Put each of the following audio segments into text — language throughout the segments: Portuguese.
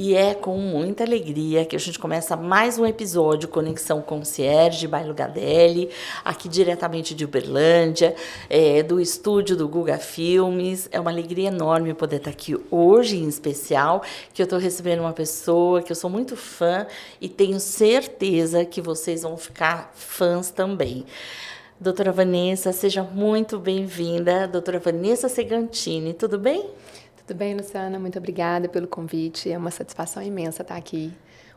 E é com muita alegria que a gente começa mais um episódio Conexão Concierge, Bairro Gadelli, aqui diretamente de Uberlândia, do estúdio do Guga Filmes. É uma alegria enorme poder estar aqui hoje, em especial, que eu estou recebendo uma pessoa que eu sou muito fã e tenho certeza que vocês vão ficar fãs também. Doutora Vanessa, seja muito bem-vinda. Doutora Vanessa Segantini, tudo bem? Tudo bem, Luciana? Muito obrigada pelo convite. É uma satisfação imensa estar aqui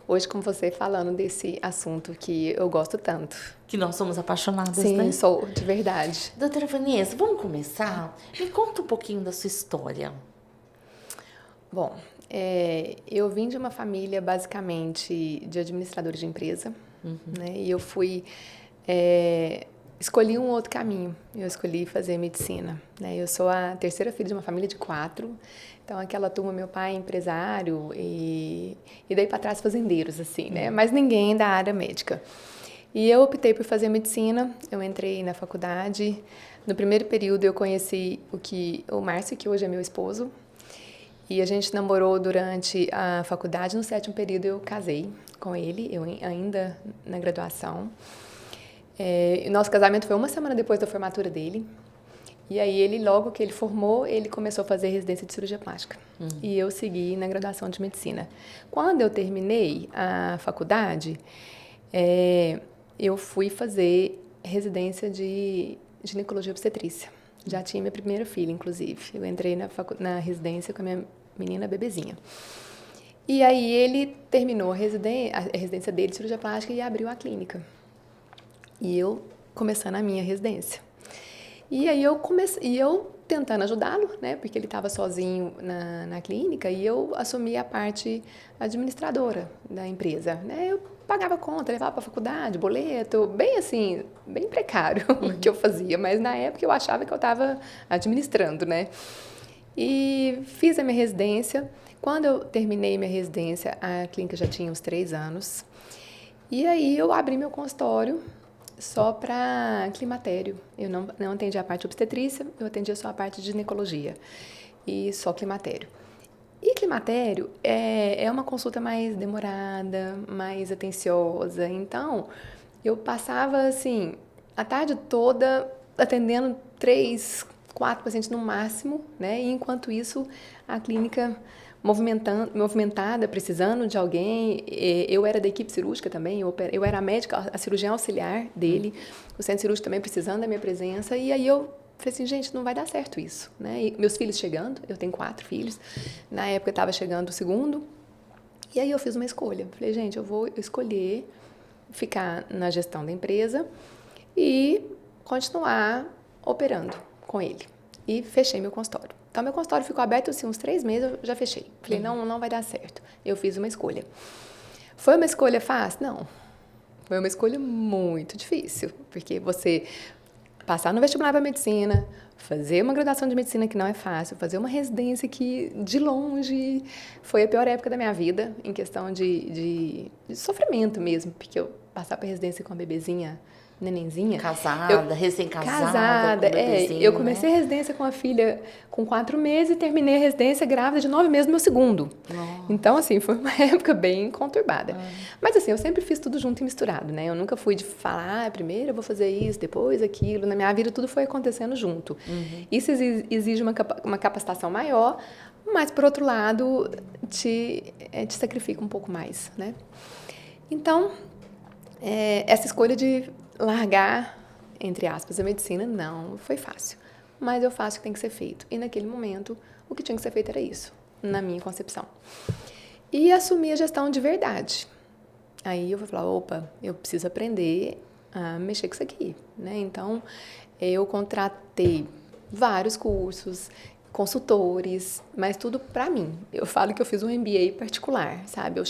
hoje com você falando desse assunto que eu gosto tanto. Que nós somos apaixonadas, Sim, né? sou, de verdade. Doutora Vanessa, vamos começar? Me conta um pouquinho da sua história. Bom, eu vim de uma família basicamente de administradores de empresa, né? E eu escolhi um outro caminho. Eu escolhi fazer medicina, né? Eu sou a terceira filha de uma família de 4. Então, aquela turma, meu pai é empresário e daí para trás fazendeiros, assim, né? Mas ninguém da área médica. E eu optei por fazer medicina. Eu entrei na faculdade. No primeiro período, eu conheci o Márcio, que hoje é meu esposo. E a gente namorou durante a faculdade. No 7º período, eu casei com ele, eu ainda na graduação. Nosso casamento foi uma semana depois da formatura dele. E aí, logo que ele formou, ele começou a fazer residência de cirurgia plástica. E eu segui na graduação de medicina. Quando eu terminei a faculdade, eu fui fazer residência de ginecologia e obstetrícia. Já tinha minha primeira filha, inclusive. Eu entrei na residência com a minha menina bebezinha. E aí, ele terminou a residência dele de cirurgia plástica e abriu a clínica. E eu começando a minha residência. E aí eu tentando ajudá-lo, né? Porque ele estava sozinho na clínica e eu assumi a parte administradora da empresa, né? Eu pagava conta, levava para a faculdade, boleto, bem assim, bem precário o que eu fazia. Mas na época eu achava que eu estava administrando, né? E fiz a minha residência. Quando eu terminei minha residência, a clínica já tinha uns 3 anos. E aí eu abri meu consultório só para climatério. Eu não atendia a parte obstetrícia, eu atendia só a parte de ginecologia e só climatério. E climatério é uma consulta mais demorada, mais atenciosa. Então, eu passava, assim, a tarde toda atendendo 3, 4 pacientes no máximo, né? E enquanto isso, a clínica movimentada, precisando de alguém. Eu era da equipe cirúrgica também, eu era a médica, a cirurgiã auxiliar dele, o centro cirúrgico também precisando da minha presença, e aí eu falei assim, gente, não vai dar certo isso, né? E meus filhos chegando, eu tenho 4 filhos, na época estava chegando o segundo, e aí eu fiz uma escolha, falei, gente, eu vou escolher ficar na gestão da empresa e continuar operando com ele, e fechei meu consultório. Então, meu consultório ficou aberto assim, uns 3 meses, eu já fechei. Falei, não vai dar certo. Eu fiz uma escolha. Foi uma escolha fácil? Não. Foi uma escolha muito difícil, porque você passar no vestibular para medicina, fazer uma graduação de medicina que não é fácil, fazer uma residência que, de longe, foi a pior época da minha vida, em questão de sofrimento mesmo, porque eu passar para residência com a bebezinha, nenenzinha. Recém-casada, eu comecei a residência com a filha com 4 meses e terminei a residência grávida de 9 meses no meu segundo. Então, assim, foi uma época bem conturbada. Mas, assim, eu sempre fiz tudo junto e misturado, né? Eu nunca fui de falar, primeiro eu vou fazer isso, depois aquilo. Na minha vida, tudo foi acontecendo junto. Isso exige uma capacitação maior, mas, por outro lado, te sacrifica um pouco mais, né? Então, essa escolha de largar, entre aspas, a medicina não foi fácil. Mas eu faço o que tem que ser feito. E naquele momento, o que tinha que ser feito era isso, na minha concepção. E assumi a gestão de verdade. Aí eu vou falar, opa, eu preciso aprender a mexer com isso aqui, né? Então, eu contratei vários cursos, consultores, mas tudo para mim. Eu falo que eu fiz um MBA particular, sabe?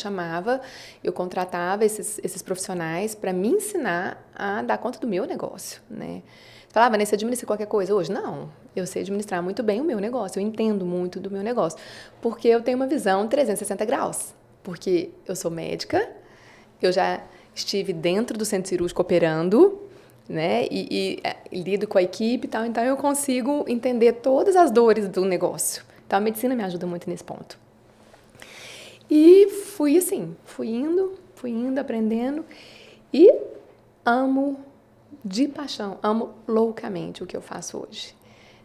Eu contratava esses profissionais para me ensinar a dar conta do meu negócio, né? Você falava, Vanessa, administra qualquer coisa hoje? Não, eu sei administrar muito bem o meu negócio, eu entendo muito do meu negócio, porque eu tenho uma visão 360 graus, porque eu sou médica, eu já estive dentro do centro cirúrgico operando, né? E lido com a equipe e tal, então eu consigo entender todas as dores do negócio. Então a medicina me ajuda muito nesse ponto. E fui assim, fui indo, aprendendo e amo de paixão, amo loucamente o que eu faço hoje,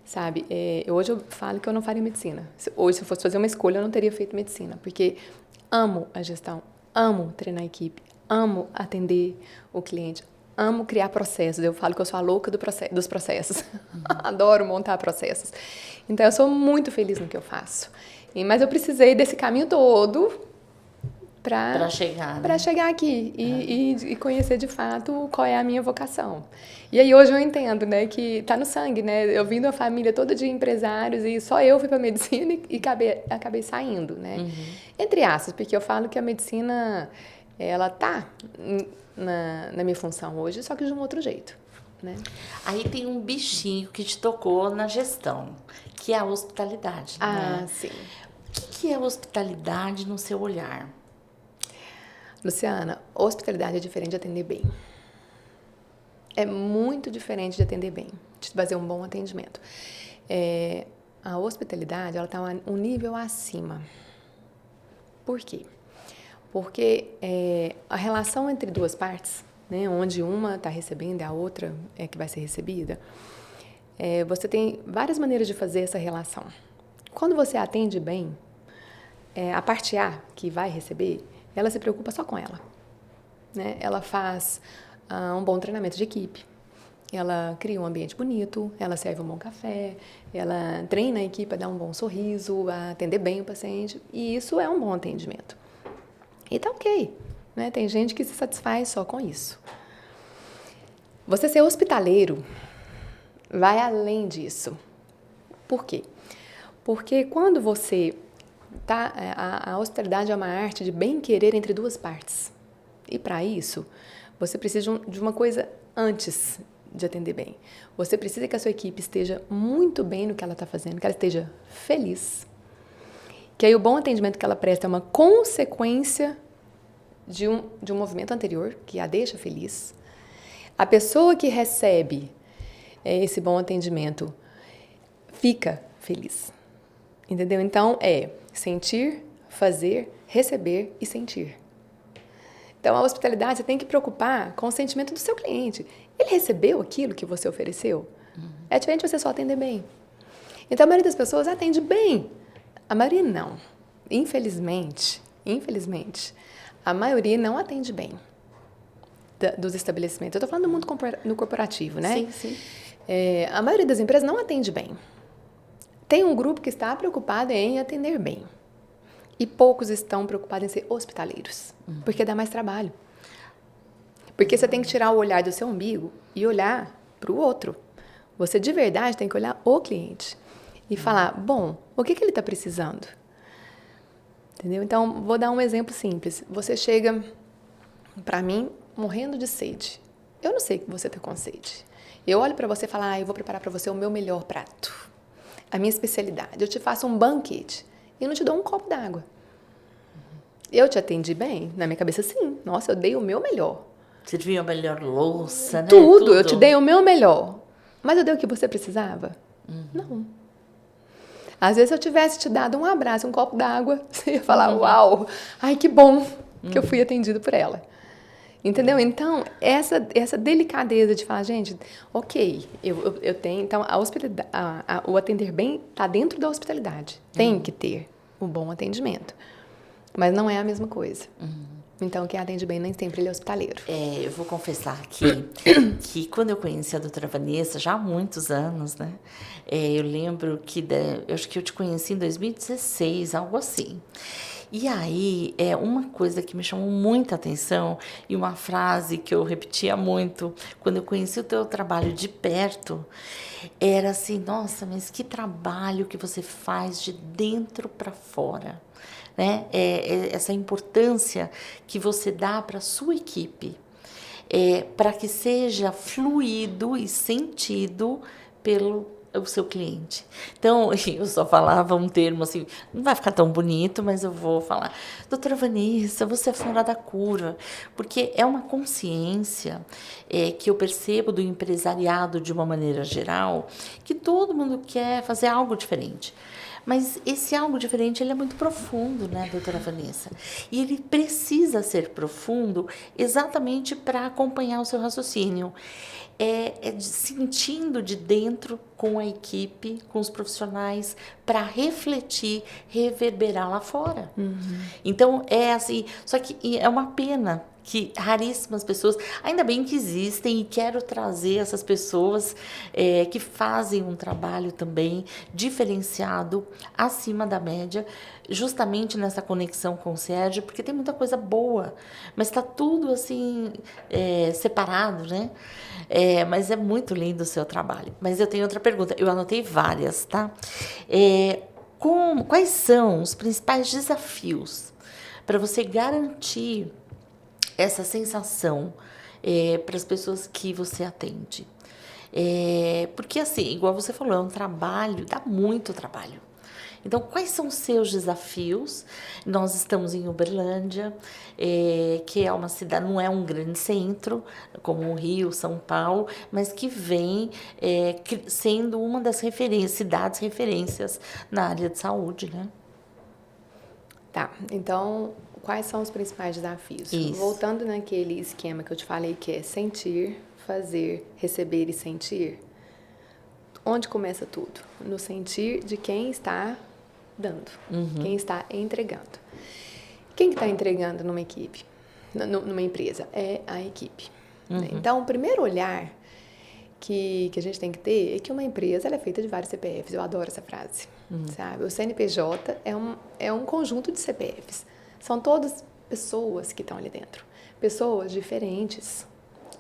sabe? Hoje eu falo que eu não faria medicina. Hoje, se eu fosse fazer uma escolha, eu não teria feito medicina, porque amo a gestão, amo treinar a equipe, amo atender o cliente, amo criar processos. Eu falo que eu sou a louca dos processos. Adoro montar processos. Então, eu sou muito feliz no que eu faço. Mas eu precisei desse caminho todo para chegar, né? Para chegar aqui e conhecer de fato qual é a minha vocação. E aí hoje eu entendo, né, que tá no sangue, né? Eu vim de uma família toda de empresários e só eu fui para medicina e acabei saindo, né? Entre aspas, porque eu falo que a medicina ela tá na minha função hoje, só que de um outro jeito, né? Aí tem um bichinho que te tocou na gestão, que é a hospitalidade, né? Sim. O que é hospitalidade no seu olhar? Luciana, hospitalidade é diferente de atender bem. É muito diferente de atender bem, de fazer um bom atendimento. A hospitalidade, ela está um nível acima. Por quê? Porque a relação entre duas partes, né, onde uma está recebendo e a outra é que vai ser recebida, você tem várias maneiras de fazer essa relação. Quando você atende bem, a parte A, que vai receber, ela se preocupa só com ela, né? Ela faz um bom treinamento de equipe, ela cria um ambiente bonito, ela serve um bom café, ela treina a equipe a dar um bom sorriso, a atender bem o paciente, e isso é um bom atendimento. E tá ok, né? Tem gente que se satisfaz só com isso. Você ser hospitaleiro vai além disso. Por quê? Porque quando você a hospitalidade é uma arte de bem querer entre duas partes. E para isso, você precisa de uma coisa antes de atender bem. Você precisa que a sua equipe esteja muito bem no que ela está fazendo, que ela esteja feliz. Que aí o bom atendimento que ela presta é uma consequência de um movimento anterior, que a deixa feliz. A pessoa que recebe esse bom atendimento fica feliz. Entendeu? Então, sentir, fazer, receber e sentir. Então, a hospitalidade, você tem que preocupar com o sentimento do seu cliente. Ele recebeu aquilo que você ofereceu? É diferente de você só atender bem. Então, a maioria das pessoas atende bem. A maioria não. Infelizmente, a maioria não atende bem dos estabelecimentos. Eu estou falando do mundo no corporativo, né? Sim, sim. A maioria das empresas não atende bem. Tem um grupo que está preocupado em atender bem. E poucos estão preocupados em ser hospitaleiros. Porque dá mais trabalho. Porque você tem que tirar o olhar do seu umbigo e olhar para o outro. Você, de verdade, tem que olhar o cliente. E falar, bom, o que ele está precisando? Entendeu? Então, vou dar um exemplo simples. Você chega para mim morrendo de sede. Eu não sei que você está com sede. Eu olho para você e falo, eu vou preparar para você o meu melhor prato. A minha especialidade. Eu te faço um banquete e não te dou um copo d'água. Eu te atendi bem? Na minha cabeça, sim. Nossa, eu dei o meu melhor. Serviu a melhor louça, né? Tudo, eu te dei o meu melhor. Mas eu dei o que você precisava? Não. Às vezes, se eu tivesse te dado um abraço, um copo d'água, você ia falar, uau, ai, que bom que eu fui atendido por ela. Entendeu? Então, essa delicadeza de falar, gente, ok, eu tenho... Então, o atender bem está dentro da hospitalidade. Tem que ter um bom atendimento. Mas não é a mesma coisa. Então, quem atende bem nem sempre ele é hospitaleiro. Eu vou confessar aqui que quando eu conheci a doutora Vanessa, já há muitos anos, né? Eu lembro que eu acho que eu te conheci em 2016, algo assim. E aí, uma coisa que me chamou muita atenção e uma frase que eu repetia muito quando eu conheci o teu trabalho de perto, era assim, nossa, mas que trabalho que você faz de dentro para fora, né? Essa importância que você dá para a sua equipe, para que seja fluido e sentido pelo o seu cliente. Então, eu só falava um termo assim, não vai ficar tão bonito, mas eu vou falar, doutora Vanessa, você é fora da curva, porque é uma consciência que eu percebo do empresariado de uma maneira geral, que todo mundo quer fazer algo diferente. Mas esse algo diferente, ele é muito profundo, né, doutora Vanessa? E ele precisa ser profundo exatamente para acompanhar o seu raciocínio. Sentindo de dentro com a equipe, com os profissionais, para refletir, reverberar lá fora. Então, é assim, só que é uma pena que raríssimas pessoas, ainda bem que existem, e quero trazer essas pessoas que fazem um trabalho também diferenciado, acima da média, justamente nessa conexão com o Sérgio, porque tem muita coisa boa, mas está tudo assim separado, né? Mas é muito lindo o seu trabalho. Mas eu tenho outra pergunta, eu anotei várias, tá? Quais são os principais desafios para você garantir essa sensação para as pessoas que você atende? Porque, assim, igual você falou, é um trabalho, dá muito trabalho. Então, quais são os seus desafios? Nós estamos em Uberlândia, que é uma cidade, não é um grande centro, como o Rio, São Paulo, mas que vem sendo uma das cidades referências na área de saúde, né? Tá, então, quais são os principais desafios? Isso. Voltando naquele esquema que eu te falei, que é sentir, fazer, receber e sentir, onde começa tudo? No sentir de quem está dando, quem está entregando. Quem que está entregando numa equipe, numa empresa? É a equipe. Então, o primeiro olhar que a gente tem que ter é que uma empresa ela é feita de vários CPFs. Eu adoro essa frase, sabe? O CNPJ é um conjunto de CPFs. São todas pessoas que estão ali dentro. Pessoas diferentes,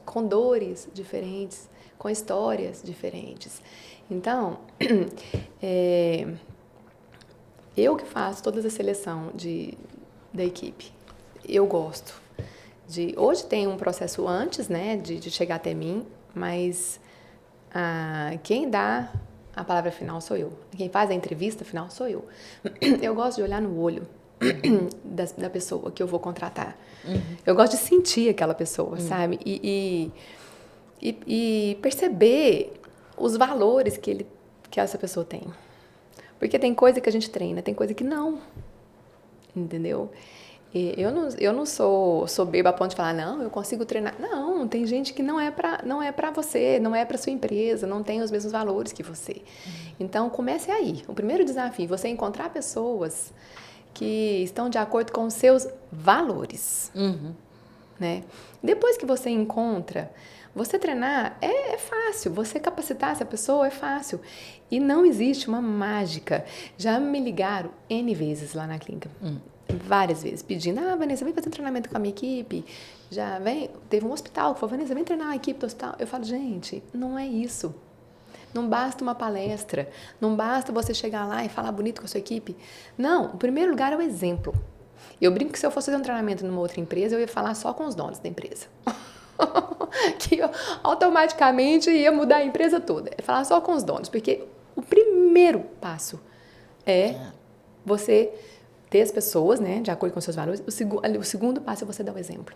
com dores diferentes, com histórias diferentes. Então, eu que faço toda a seleção da equipe. Eu gosto de... Hoje tem um processo antes, né, de chegar até mim, mas quem dá a palavra final sou eu. Quem faz a entrevista final sou eu. Eu gosto de olhar no olho da pessoa que eu vou contratar. Eu gosto de sentir aquela pessoa, sabe? E perceber os valores que essa pessoa tem. Porque tem coisa que a gente treina, tem coisa que não. Entendeu? E eu não sou soberba a ponto de falar, não, eu consigo treinar. Não, tem gente que não é pra você, não é pra sua empresa, não tem os mesmos valores que você. Então, comece aí. O primeiro desafio, você encontrar pessoas que estão de acordo com os seus valores. Né? Depois que você encontra, você treinar é fácil, você capacitar essa pessoa é fácil. E não existe uma mágica. Já me ligaram N vezes lá na clínica, várias vezes, pedindo, Vanessa, vem fazer treinamento com a minha equipe. Teve um hospital que falou, Vanessa, vem treinar a equipe do hospital. Eu falo, gente, não é isso. Não basta uma palestra, não basta você chegar lá e falar bonito com a sua equipe. Não, o primeiro lugar é o exemplo. Eu brinco que se eu fosse fazer um treinamento numa outra empresa, eu ia falar só com os donos da empresa. Que eu automaticamente ia mudar a empresa toda. É falar só com os donos, porque o primeiro passo é você ter as pessoas, né, de acordo com os seus valores. O segundo passo é você dar o exemplo.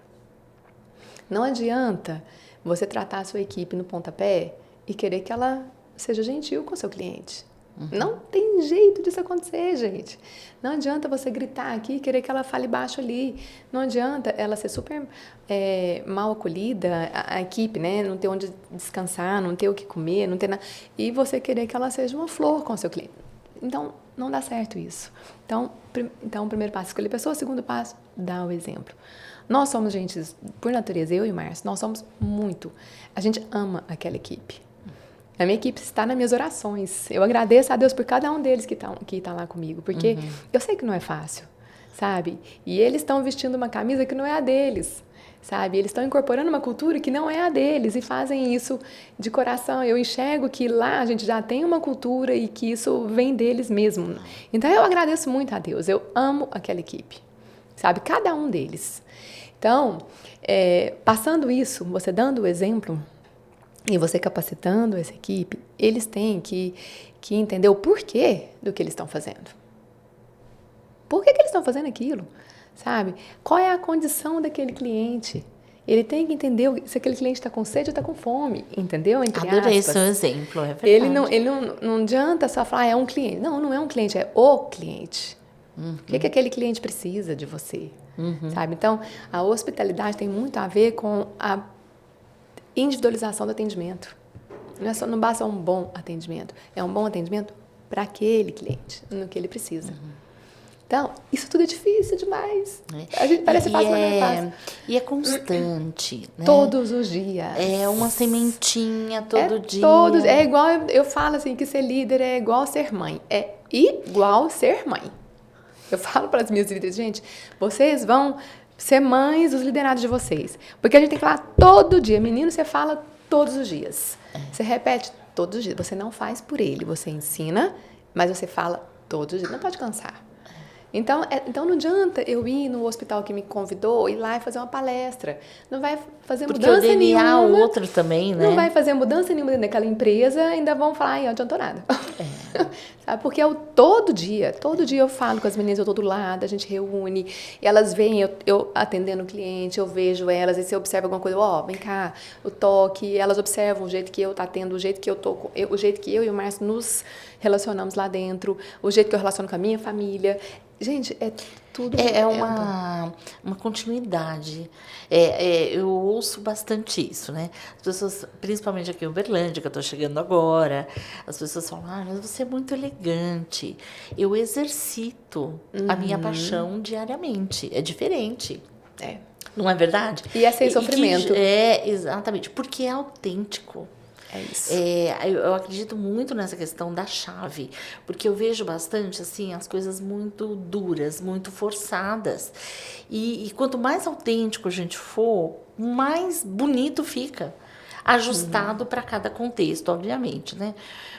Não adianta você tratar a sua equipe no pontapé e querer que ela seja gentil com o seu cliente. Não tem jeito disso acontecer, gente. Não adianta você gritar aqui e querer que ela fale baixo ali. Não adianta ela ser super mal acolhida, a equipe, né? Não ter onde descansar, não ter o que comer, não ter nada. E você querer que ela seja uma flor com o seu cliente. Então, não dá certo isso. Então, o primeiro passo, escolher pessoa. O segundo passo, dar o exemplo. Nós somos gente, por natureza, eu e o Márcio, nós somos muito. A gente ama aquela equipe. A minha equipe está nas minhas orações. Eu agradeço a Deus por cada um deles que tá lá comigo, porque eu sei que não é fácil, sabe? E eles estão vestindo uma camisa que não é a deles, sabe? Eles estão incorporando uma cultura que não é a deles e fazem isso de coração. Eu enxergo que lá a gente já tem uma cultura e que isso vem deles mesmo. Então, eu agradeço muito a Deus. Eu amo aquela equipe, sabe? Cada um deles. Então, passando isso, você dando o exemplo e você capacitando essa equipe, eles têm que entender o porquê do que eles estão fazendo. Por que eles estão fazendo aquilo? Sabe? Qual é a condição daquele cliente Ele tem que entender se aquele cliente está com sede ou está com fome, entendeu? Entre Adorei aspas. seu exemplo, é verdade. Ele não adianta só falar, é um cliente. Não, não é um cliente, é o cliente. O que aquele cliente precisa de você, sabe? Então, a hospitalidade tem muito a ver com a individualização do atendimento. Não basta um bom atendimento, é um bom atendimento para aquele cliente, no que ele precisa. Então, isso tudo é difícil demais. A gente parece fácil, mas não é fácil. E é constante, né? Todos os dias. É uma sementinha todo dia. É igual, eu falo assim, que ser líder é igual ser mãe. É igual ser mãe. Eu falo para as minhas líderes, gente, vocês vão ser mães dos liderados de vocês. Porque a gente tem que falar todo dia. Menino, você fala todos os dias. Você repete todos os dias. Você não faz por ele, você ensina, mas você fala todos os dias. Não pode cansar. Então não adianta eu ir no hospital que me convidou, ir lá e fazer uma palestra. Não vai fazer mudança nenhuma. Porque o DNA outro também, né? Não vai fazer mudança nenhuma dentro daquela empresa, ainda vão falar, ai, não adiantou nada. Sabe? Porque todo dia eu falo com as meninas, eu tô do lado, a gente reúne, e elas veem eu atendendo o cliente, eu vejo elas, e se eu observo alguma coisa, vem cá, o toque, elas observam o jeito que eu atendo, o jeito que o jeito que eu e o Márcio nos relacionamos lá dentro, o jeito que eu relaciono com a minha família. Gente, é tudo... É uma continuidade. Eu ouço bastante isso, né? As pessoas, principalmente aqui em Uberlândia, que eu estou chegando agora, as pessoas falam, mas você é muito elegante. Eu exercito a minha paixão diariamente. É diferente. Não é verdade? E é sem sofrimento. Exatamente. Porque é autêntico. É isso. Eu acredito muito nessa questão da chave, porque eu vejo bastante assim as coisas muito duras, muito forçadas. E quanto mais autêntico a gente for, mais bonito fica. Ajustado para cada contexto, obviamente, né?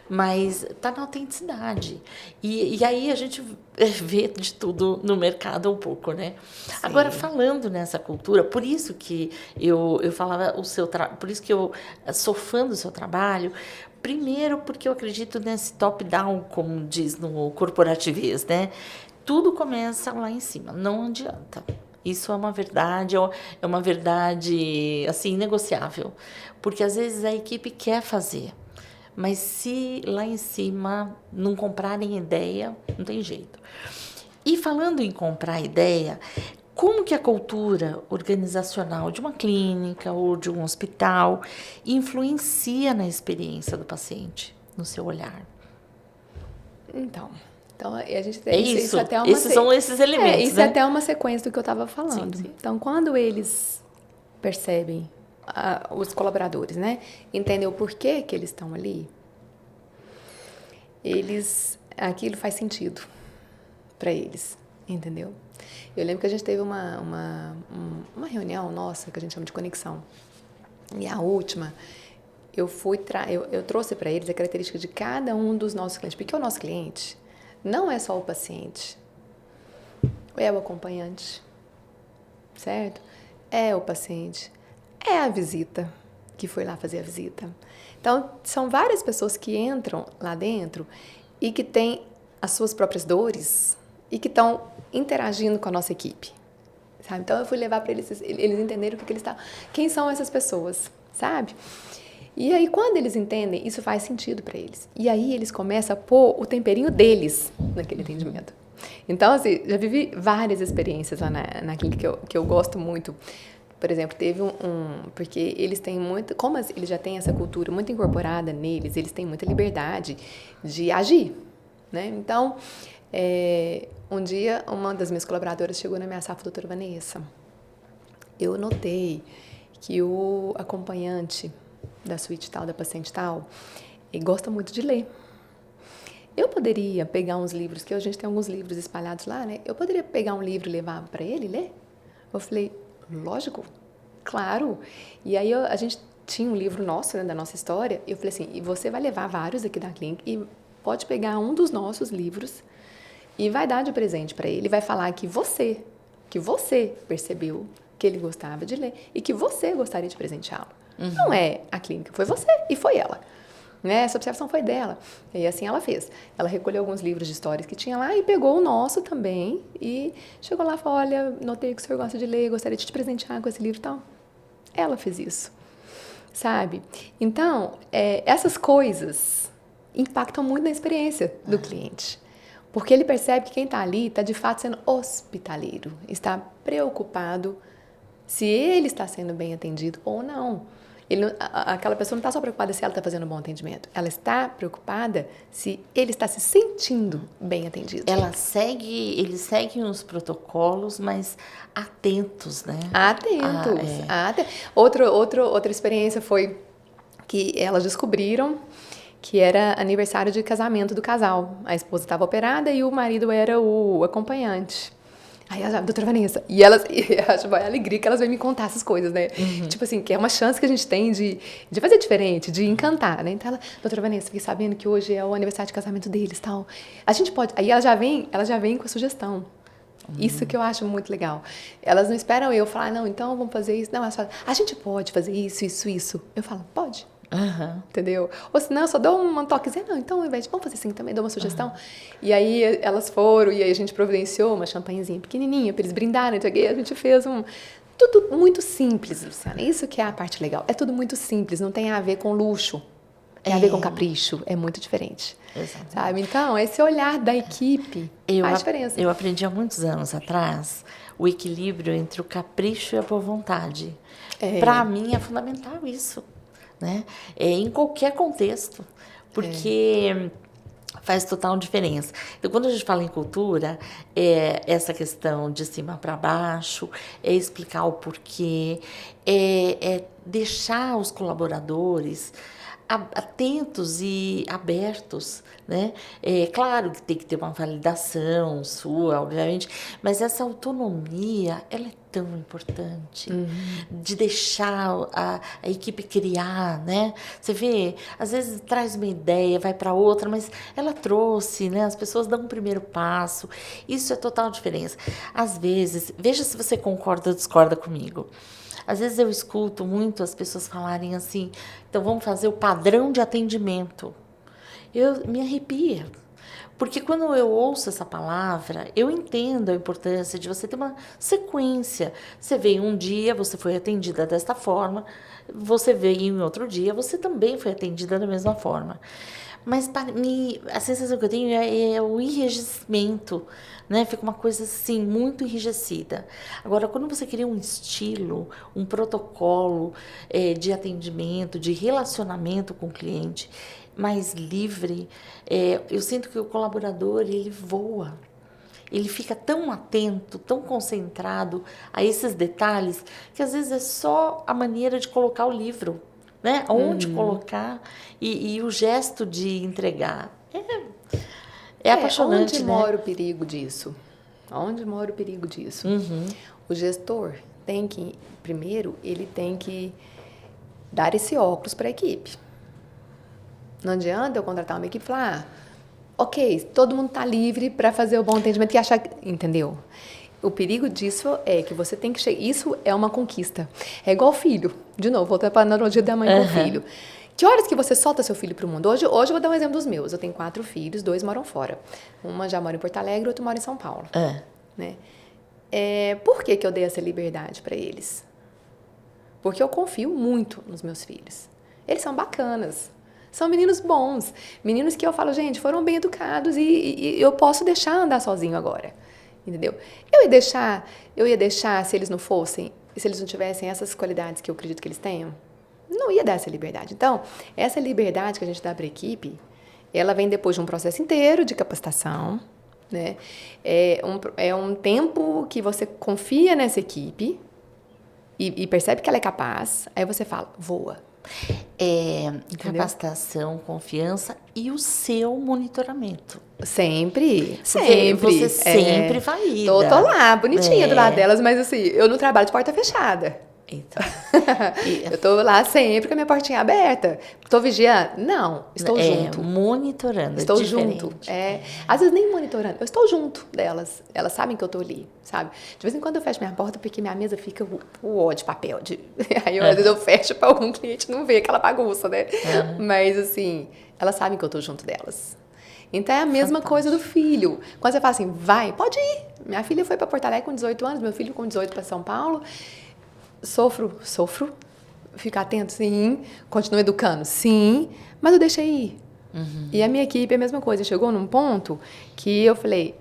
Mas tá na autenticidade. E aí a gente vê de tudo no mercado um pouco, né? Sim. Agora, falando nessa cultura, por isso que eu falava por isso que eu sou fã do seu trabalho. Primeiro, porque eu acredito nesse top-down, como diz no corporativismo, né? Tudo começa lá em cima, não adianta. Isso é uma verdade assim, inegociável. Porque às vezes a equipe quer fazer, mas se lá em cima não comprarem ideia, não tem jeito. E falando em comprar ideia, como que a cultura organizacional de uma clínica ou de um hospital influencia na experiência do paciente, no seu olhar? Então a gente tem isso são esses elementos, isso né? é até uma sequência do que eu estava falando. Sim. Então, quando eles percebem, os colaboradores, né, entendem o porquê que eles estão ali, aquilo faz sentido para eles, entendeu? Eu lembro que a gente teve uma reunião nossa, que a gente chama de conexão, e a última, eu trouxe para eles a característica de cada um dos nossos clientes, porque o nosso cliente não é só o paciente, é o acompanhante, certo? É o paciente, é a visita, que foi lá fazer a visita. Então, são várias pessoas que entram lá dentro e que têm as suas próprias dores e que estão interagindo com a nossa equipe, sabe? Então, eu fui levar para eles entenderem o que eles estão... Quem são essas pessoas, sabe? E aí, quando eles entendem, isso faz sentido para eles. E aí, eles começam a pôr o temperinho deles naquele atendimento. Então, assim, já vivi várias experiências lá na clínica que eu gosto muito. Por exemplo, teve porque eles têm muito... Como eles já têm essa cultura muito incorporada neles, eles têm muita liberdade de agir, né? Então, um dia, uma das minhas colaboradoras chegou na minha sala, a doutora Vanessa. Eu notei que o acompanhante da suíte tal, da paciente tal, ele gosta muito de ler. Eu poderia pegar uns livros, que a gente tem alguns livros espalhados lá, né? Eu poderia pegar um livro e levar para ele ler? Eu falei, lógico, claro. E aí a gente tinha um livro nosso, né, da nossa história, e eu falei assim, e você vai levar vários aqui da clínica e pode pegar um dos nossos livros e vai dar de presente para ele, vai falar que você percebeu que ele gostava de ler e que você gostaria de presenteá-lo. Não é a clínica, foi você e foi ela. Né? Essa observação foi dela. E assim ela fez. Ela recolheu alguns livros de histórias que tinha lá e pegou o nosso também. E chegou lá e falou, olha, notei que o senhor gosta de ler, gostaria de te presentear com esse livro e tal. ela fez isso, sabe? Então, essas coisas impactam muito na experiência do cliente. Porque ele percebe que quem está ali está de fato sendo hospitaleiro, está preocupado se ele está sendo bem atendido ou não. Aquela pessoa não está só preocupada se ela está fazendo um bom atendimento, ela está preocupada se ele está se sentindo bem atendido. Eles seguem os protocolos, mas atentos, né? Atentos. Outra experiência foi que elas descobriram que era aniversário de casamento do casal. A esposa estava operada e o marido era o acompanhante. Aí ela, doutora Vanessa, e acho a alegria que elas vêm me contar essas coisas, né? Tipo assim, que é uma chance que a gente tem de fazer diferente, de encantar, né? Então ela, doutora Vanessa, fiquei sabendo que hoje é o aniversário de casamento deles, tal. A gente pode... Aí ela já vem com a sugestão. Isso que eu acho muito legal. Elas não esperam eu falar, não, então vamos fazer isso. Não, elas falam, a gente pode fazer isso. Eu falo, pode. Entendeu? Ou se não, eu só dou um toquezinho, não, então ao invés de vamos fazer assim também, dou uma sugestão. E aí elas foram, e aí a gente providenciou uma champanhezinha pequenininha para eles brindarem, então a gente fez tudo muito simples, Luciana, isso que é a parte legal, é tudo muito simples, não tem a ver com luxo, tem a ver com capricho, é muito diferente. Exatamente. Sabe? Então, esse olhar da equipe faz diferença. Eu aprendi há muitos anos atrás o equilíbrio entre o capricho e a boa vontade. Para mim é fundamental isso. Né? Em qualquer contexto, porque faz total diferença. Então, quando a gente fala em cultura, essa questão de cima para baixo, explicar o porquê, deixar os colaboradores atentos e abertos, né? Claro que tem que ter uma validação sua, obviamente, mas essa autonomia, ela é tão importante, de deixar a equipe criar, né? Você vê, às vezes traz uma ideia, vai para outra, mas ela trouxe, né? As pessoas dão um primeiro passo, isso é total diferença. Às vezes, veja se você concorda ou discorda comigo. Às vezes eu escuto muito as pessoas falarem assim, então vamos fazer o padrão de atendimento. Eu me arrepio, porque quando eu ouço essa palavra, eu entendo a importância de você ter uma sequência. Você veio um dia, você foi atendida desta forma, você veio em outro dia, você também foi atendida da mesma forma. Mas para mim, a sensação que eu tenho é o enrijecimento, né? Fica uma coisa assim, muito enrijecida. Agora, quando você cria um estilo, um protocolo de atendimento, de relacionamento com o cliente mais livre, eu sinto que o colaborador, ele voa. Ele fica tão atento, tão concentrado a esses detalhes, que às vezes é só a maneira de colocar o livro. Né? Onde colocar e o gesto de entregar. É apaixonante, onde né? mora o perigo disso? Onde mora o perigo disso? O gestor tem que, primeiro, ele tem que dar esse óculos para a equipe. Não adianta eu contratar uma equipe e falar, ok, todo mundo está livre para fazer o bom atendimento e achar, entendeu? O perigo disso é que você tem que chegar... Isso é uma conquista. É igual filho. De novo, voltando para a analogia da mãe com o filho. Que horas que você solta seu filho para o mundo? Hoje eu vou dar um exemplo dos meus. Eu tenho 4 filhos, 2 moram fora. Uma já mora em Porto Alegre, outro mora em São Paulo. Né? Por que eu dei essa liberdade para eles? Porque eu confio muito nos meus filhos. Eles são bacanas. São meninos bons. Meninos que eu falo, gente, foram bem educados e eu posso deixar andar sozinho agora. Entendeu? Eu ia deixar se eles não fossem, se eles não tivessem essas qualidades que eu acredito que eles tenham, não ia dar essa liberdade. Então, essa liberdade que a gente dá para a equipe, ela vem depois de um processo inteiro de capacitação, né? É um tempo que você confia nessa equipe e percebe que ela é capaz, aí você fala, voa. Capacitação, confiança e o seu monitoramento. Sempre. Você sempre vai ir. Tô lá, bonitinha do lado delas, mas assim, eu não trabalho de porta fechada. Então. Eu tô lá sempre com a minha portinha aberta. Tô vigiando? Não, estou junto. Monitorando. Estou junto. Às vezes nem monitorando, eu estou junto delas. Elas sabem que eu tô ali, sabe? De vez em quando eu fecho minha porta porque minha mesa fica o de papel. Aí às vezes eu fecho para algum cliente não ver aquela bagunça, né? Mas assim, elas sabem que eu tô junto delas. Então é a mesma coisa do filho. Quando você fala assim, vai, pode ir. Minha filha foi para Porto Alegre com 18 anos, meu filho com 18 para São Paulo. Sofro fica atento? Sim. Continua educando? Sim. Mas eu deixei ir. E a minha equipe é a mesma coisa. Chegou num ponto que eu falei,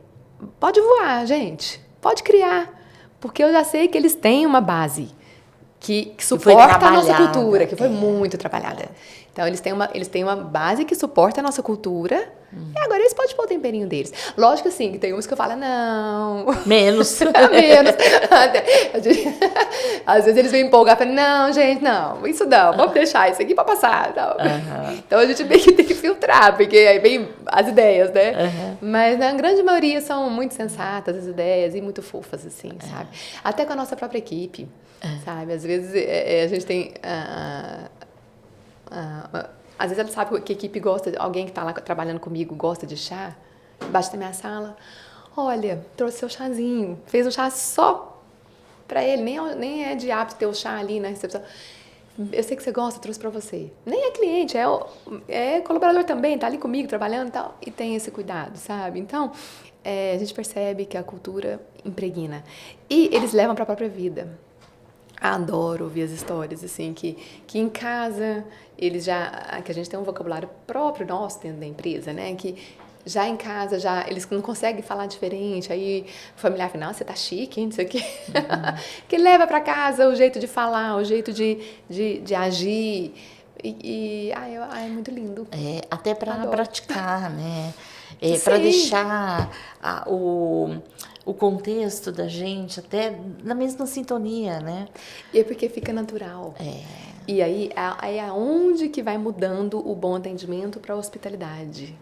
pode voar, gente. Pode criar. Porque eu já sei que eles têm uma base que suporta a nossa cultura, que foi muito trabalhada. Então, eles têm uma base que suporta a nossa cultura, e agora eles podem pôr o temperinho deles. Lógico, assim, que tem uns que eu falo, não... Menos. Menos. Às vezes eles vêm empolgar e falam, não, gente, não, isso não, vamos deixar isso aqui pra passar. Não. Então, a gente meio que tem que filtrar, porque aí vem as ideias, né? Mas, na grande maioria, são muito sensatas as ideias e muito fofas, assim, sabe? Até com a nossa própria equipe, sabe? Às vezes, a gente tem... às vezes ela sabe que a equipe gosta, alguém que está lá trabalhando comigo gosta de chá, embaixo da minha sala, olha, trouxe seu chazinho, fez um chá só para ele, nem é de hábito ter o chá ali na recepção. Eu sei que você gosta, trouxe para você. Nem é cliente, é colaborador também, tá ali comigo trabalhando e tal, e tem esse cuidado, sabe? Então, a gente percebe que a cultura impregna. E eles levam para a própria vida. Adoro ouvir as histórias, assim, que em casa eles que a gente tem um vocabulário próprio nosso dentro da empresa, né? Que já em casa, eles não conseguem falar diferente, aí o familiar fala, não, você tá chique, hein, não sei o quê. Que leva para casa o jeito de falar, o jeito de agir, é muito lindo. Até para praticar, né? Para deixar o contexto da gente até na mesma sintonia, né? E é porque fica natural. E aí é aonde que vai mudando o bom atendimento para a hospitalidade.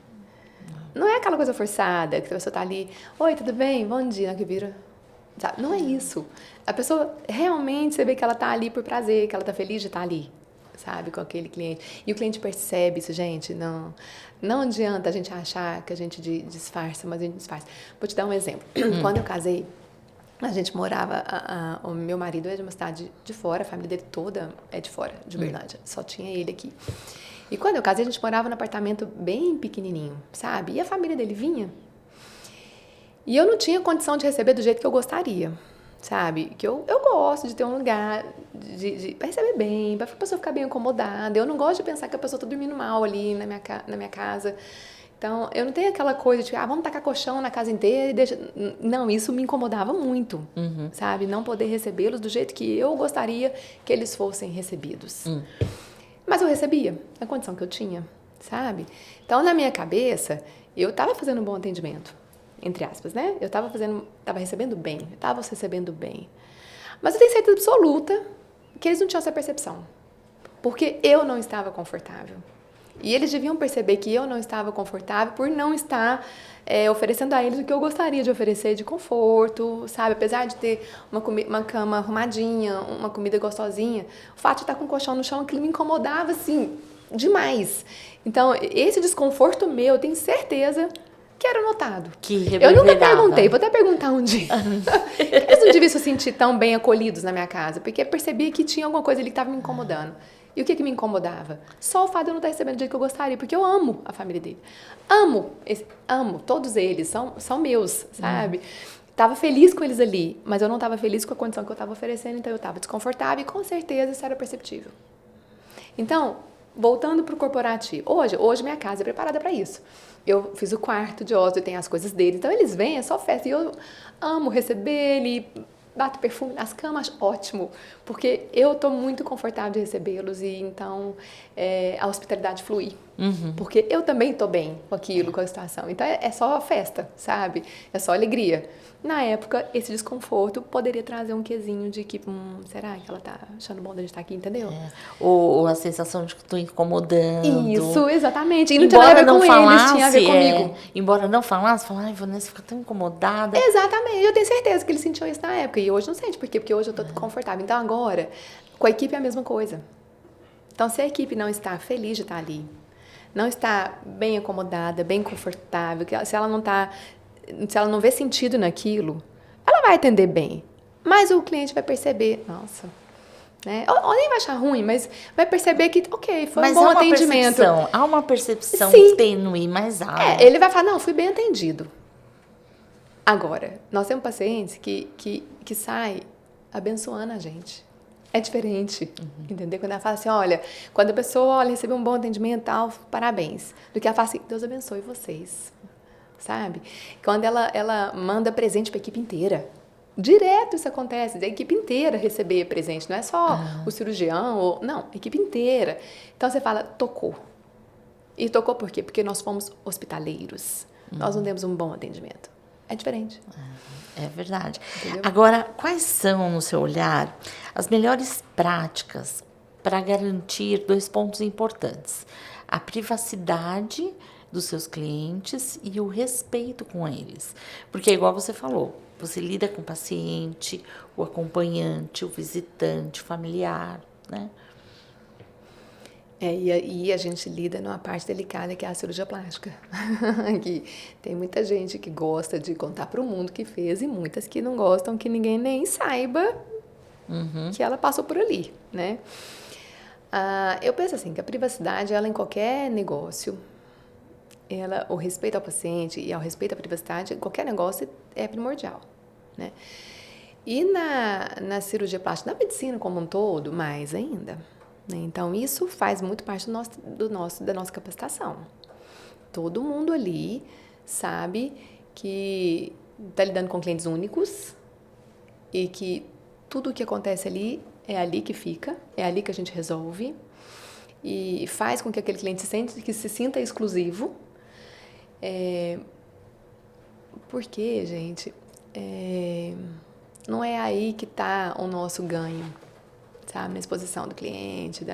Não é aquela coisa forçada, que a pessoa tá ali, oi, tudo bem? Bom dia, que vira. Sabe? Não é isso. A pessoa realmente, você vê que ela tá ali por prazer, que ela tá feliz de estar ali, sabe, com aquele cliente. E o cliente percebe isso, gente. Não adianta a gente achar que a gente disfarça, mas a gente disfarça. Vou te dar um exemplo. Quando eu casei, a gente morava... o meu marido é de uma cidade de fora, a família dele toda é de fora, de Uberlândia. Só tinha ele aqui. E quando eu casei, a gente morava num apartamento bem pequenininho, sabe? E a família dele vinha. E eu não tinha condição de receber do jeito que eu gostaria, sabe? Que eu gosto de ter um lugar para receber bem, para a pessoa ficar bem acomodada. Eu não gosto de pensar que a pessoa está dormindo mal ali na minha casa. Então, eu não tenho aquela coisa de, vamos tacar colchão na casa inteira e deixa... Não, isso me incomodava muito, sabe? Não poder recebê-los do jeito que eu gostaria que eles fossem recebidos. Mas eu recebia, na condição que eu tinha, sabe? Então, na minha cabeça, eu estava fazendo um bom atendimento, entre aspas, né? Eu estava recebendo bem, eu estava recebendo bem. Mas eu tenho certeza absoluta que eles não tinham essa percepção, porque eu não estava confortável. E eles deviam perceber que eu não estava confortável por não estar oferecendo a eles o que eu gostaria de oferecer de conforto, sabe? Apesar de ter uma cama arrumadinha, uma comida gostosinha, o fato de estar com o colchão no chão, aquilo me incomodava, assim, demais. Então, esse desconforto meu, eu tenho certeza que era notado. Eu nunca perguntei, vou até perguntar um dia. Eles não deviam se sentir tão bem acolhidos na minha casa, porque eu percebia que tinha alguma coisa ali que estava me incomodando. E o que me incomodava? Só o fato de eu não estar recebendo do jeito que eu gostaria, porque eu amo a família dele. Amo, todos eles, são meus, sabe? Estava feliz com eles ali, mas eu não estava feliz com a condição que eu estava oferecendo, então eu estava desconfortável e com certeza isso era perceptível. Então, voltando para o corporativo, hoje minha casa é preparada para isso. Eu fiz o quarto de hóspede, tem as coisas dele, então eles vêm, é só festa, e eu amo receber ele, bato perfume nas camas, ótimo, porque eu estou muito confortável de recebê-los e então a hospitalidade flui, porque eu também estou bem com aquilo, com a situação, então é só festa, sabe? É só alegria. Na época, esse desconforto poderia trazer um quesinho de que, será que ela tá achando bom de estar aqui, entendeu? Ou a sensação de que estou incomodando. Isso, exatamente. E não tinha nada a ver com eles, tinha a ver comigo. Embora não falasse, ai, Vanessa fica tão incomodada. Exatamente, eu tenho certeza que eles sentiam isso na época. E hoje não sente, por quê? Porque hoje eu estou confortável. Então agora, com a equipe é a mesma coisa. Então se a equipe não está feliz de estar ali, não está bem acomodada, bem confortável, se ela não vê sentido naquilo, ela vai atender bem. Mas o cliente vai perceber, nossa, né? Ou nem vai achar ruim, mas vai perceber que, ok, foi um bom atendimento. Há uma percepção tênue, mas há. Ele vai falar, não, fui bem atendido. Agora, nós temos pacientes que saem abençoando a gente. é diferente, entendeu? Quando ela fala assim, olha, quando a pessoa, olha, recebeu um bom atendimento e tal, parabéns. Do que ela fala assim, Deus abençoe vocês, sabe? Quando ela manda presente para a equipe inteira. Direto isso acontece, da equipe inteira receber presente, não é só o cirurgião, não, a equipe inteira. Então você fala, tocou. E tocou por quê? Porque nós fomos hospitaleiros, nós não demos um bom atendimento. É diferente. É verdade. Entendeu? Agora, quais são, no seu olhar, as melhores práticas para garantir 2 pontos importantes? A privacidade dos seus clientes e o respeito com eles. Porque, igual você falou, você lida com o paciente, o acompanhante, o visitante, o familiar, né? E a gente lida numa parte delicada que é a cirurgia plástica. Que tem muita gente que gosta de contar para o mundo que fez e muitas que não gostam que ninguém nem saiba que ela passou por ali, né? Eu penso assim, que a privacidade, ela em qualquer negócio, o respeito ao paciente e ao respeito à privacidade, em qualquer negócio é primordial, né? E na cirurgia plástica, na medicina como um todo, mais ainda. Então, isso faz muito parte da nossa capacitação. Todo mundo ali sabe que está lidando com clientes únicos e que tudo o que acontece ali é ali que fica, é ali que a gente resolve e faz com que aquele cliente se sinta exclusivo. Porque, gente, não é aí que está o nosso ganho. Sabe, na exposição do cliente,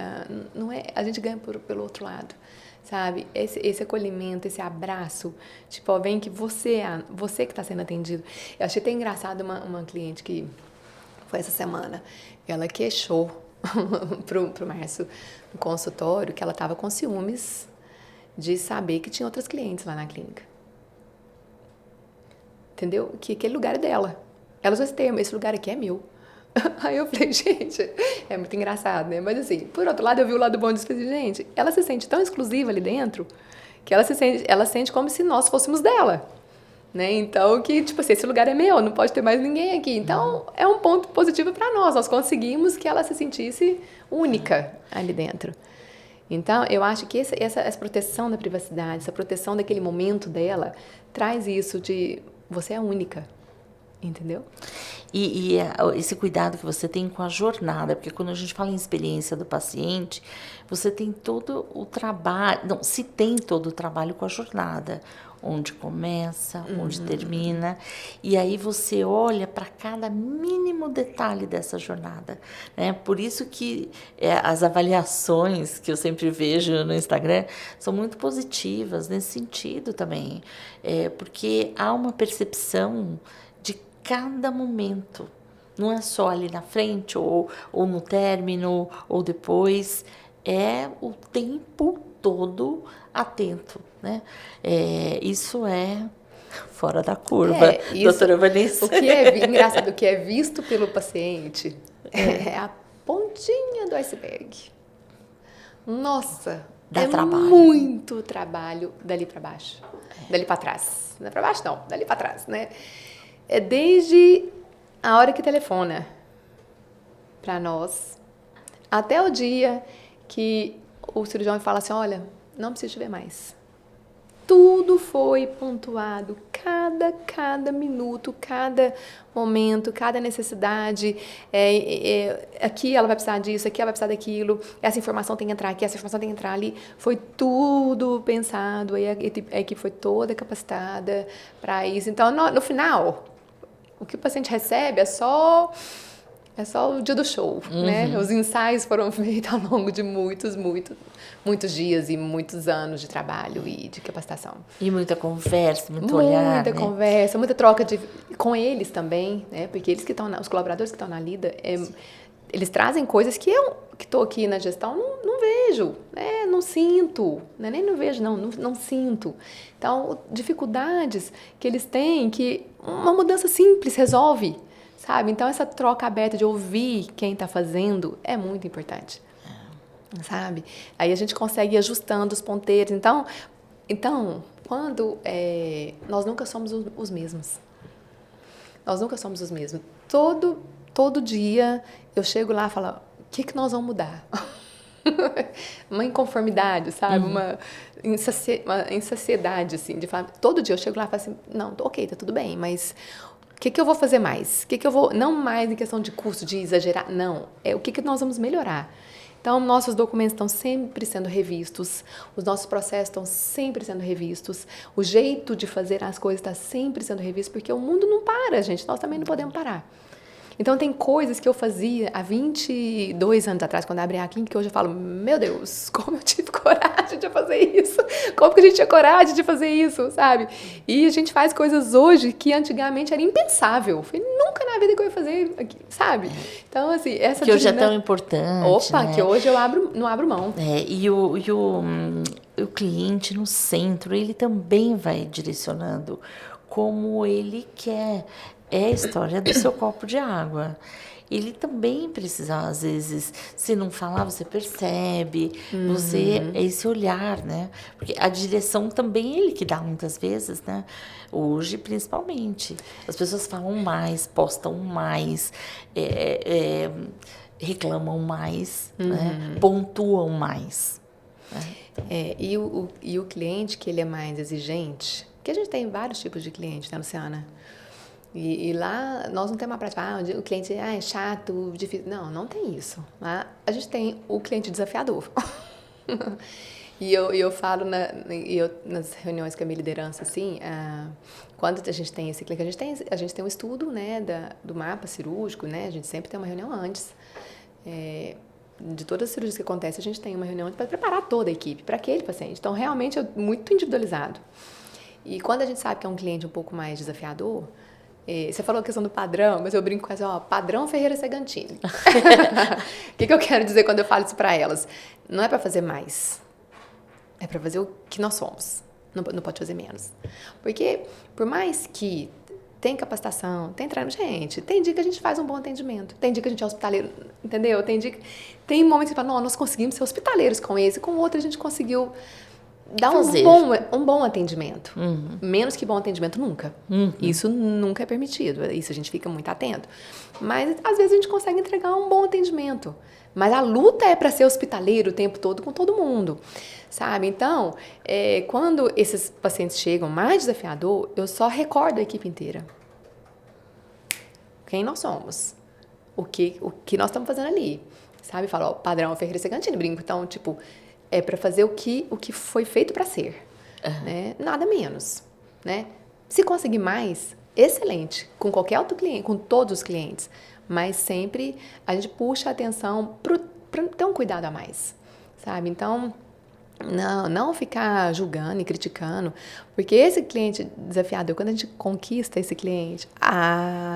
não é, a gente ganha pelo outro lado, sabe? Esse acolhimento, esse abraço, tipo, ó, vem que você que está sendo atendido. Eu achei até engraçado uma cliente que foi essa semana, ela queixou pro Márcio no consultório que ela estava com ciúmes de saber que tinha outras clientes lá na clínica. Entendeu? Que aquele lugar é dela. Ela usou esse termo, esse lugar aqui é meu. Aí eu falei, gente, é muito engraçado, né? Mas assim, por outro lado, eu vi o lado bom disso e falei, gente, ela se sente tão exclusiva ali dentro que ela sente como se nós fôssemos dela, né? Então, que, tipo assim, esse lugar é meu, não pode ter mais ninguém aqui. Então, é um ponto positivo para nós conseguimos que ela se sentisse única ali dentro. Então, eu acho que essa proteção da privacidade, essa proteção daquele momento dela, traz isso de você é única. Entendeu? E esse cuidado que você tem com a jornada, porque quando a gente fala em experiência do paciente, você tem todo o trabalho, não, se tem todo o trabalho com a jornada, onde começa, onde termina, e aí você olha para cada mínimo detalhe dessa jornada, né? Por isso que as avaliações que eu sempre vejo no Instagram são muito positivas nesse sentido também, porque há uma percepção de cada momento, não é só ali na frente ou no término ou depois, é o tempo todo atento, né? Isso é fora da curva, doutora Vanessa. O que é engraçado, o que é visto pelo paciente é a pontinha do iceberg. Nossa, dá trabalho. Muito trabalho dali para baixo, dali para trás. Não é para baixo não, dali para trás, né? É desde a hora que telefona para nós, até o dia que o cirurgião fala assim, olha, não preciso te ver mais. Tudo foi pontuado, cada minuto, cada momento, cada necessidade. Aqui ela vai precisar disso, aqui ela vai precisar daquilo, essa informação tem que entrar aqui, essa informação tem que entrar ali. Foi tudo pensado, a equipe foi toda capacitada para isso. Então, no final, o que o paciente recebe é só o dia do show, né? Os ensaios foram feitos ao longo de muitos dias e muitos anos de trabalho e de capacitação. E muita conversa, muito olhar, muita conversa, muita troca com eles também, né? Porque eles que estão, os colaboradores que estão na lida, eles trazem coisas que eu que estou aqui na gestão não vejo, né? Não sinto, né? Nem não vejo, não sinto. Então, dificuldades que eles têm que uma mudança simples resolve. Sabe? Então, essa troca aberta de ouvir quem está fazendo é muito importante. Sabe? Aí a gente consegue ir ajustando os ponteiros. Então quando nós nunca somos os mesmos. Nós nunca somos os mesmos. Todo dia eu chego lá e falo, que nós vamos mudar? Uma inconformidade, sabe? Uma insaciedade, assim, de falar, todo dia eu chego lá e falo assim, não, ok, tá tudo bem, mas o que eu vou fazer mais? O que eu vou, não mais em questão de custo, de exagerar, não, é o que nós vamos melhorar. Então, nossos documentos estão sempre sendo revistos, os nossos processos estão sempre sendo revistos, o jeito de fazer as coisas está sempre sendo revisto, porque o mundo não para, gente, nós também não podemos parar. Então, tem coisas que eu fazia há 22 anos atrás, quando eu abri a clínica, que hoje eu falo, meu Deus, como eu tive coragem de fazer isso? Como que a gente tinha coragem de fazer isso, sabe? E a gente faz coisas hoje que antigamente era impensável. Eu falei, nunca na vida que eu ia fazer, sabe? Então, assim, essa... Que hoje é tão importante, Opa, né? que hoje eu não abro mão. E o cliente no centro, ele também vai direcionando como ele quer. É a história do seu copo de água. Ele também precisa, às vezes, se não falar, você percebe, esse olhar, né? Porque a direção também é ele que dá muitas vezes, né? Hoje, principalmente. As pessoas falam mais, postam mais, reclamam mais, né? Pontuam mais. Né? E o cliente que ele é mais exigente, que a gente tem vários tipos de cliente, né, Luciana? E lá nós não temos uma prática, o cliente é chato, difícil. Não tem isso. Lá a gente tem o cliente desafiador. E eu falo nas reuniões com a minha liderança, assim, quando a gente tem esse cliente, a gente tem um estudo, né, do mapa cirúrgico, né, a gente sempre tem uma reunião antes. De todas as cirurgias que acontecem, a gente tem uma reunião para preparar toda a equipe para aquele paciente. Então, realmente é muito individualizado. E quando a gente sabe que é um cliente um pouco mais desafiador, você falou a questão do padrão, mas eu brinco com essa, padrão Ferreira Segantini. O que eu quero dizer quando eu falo isso para elas? Não é para fazer mais, é para fazer o que nós somos. Não pode fazer menos. Porque, por mais que tem capacitação, tem treino, gente, tem dia que a gente faz um bom atendimento, tem dia que a gente é hospitaleiro, entendeu? Tem momentos que você fala, não, nós conseguimos ser hospitaleiros com esse, com o outro a gente conseguiu dar um bom atendimento. Menos que bom atendimento nunca. Isso nunca é permitido. Isso a gente fica muito atento. Mas, às vezes, a gente consegue entregar um bom atendimento. Mas a luta é para ser hospitaleiro o tempo todo com todo mundo. Sabe? Então, quando esses pacientes chegam mais desafiador, eu só recordo a equipe inteira. Quem nós somos. O que nós estamos fazendo ali. Sabe? Falo, padrão Ferreira Segantini, brinco. Então, tipo... É para fazer o que foi feito para ser, né? Nada menos, né? Se conseguir mais, excelente, com qualquer outro cliente, com todos os clientes, mas sempre a gente puxa a atenção para ter um cuidado a mais, sabe? Então, não ficar julgando e criticando, porque esse cliente desafiador, quando a gente conquista esse cliente,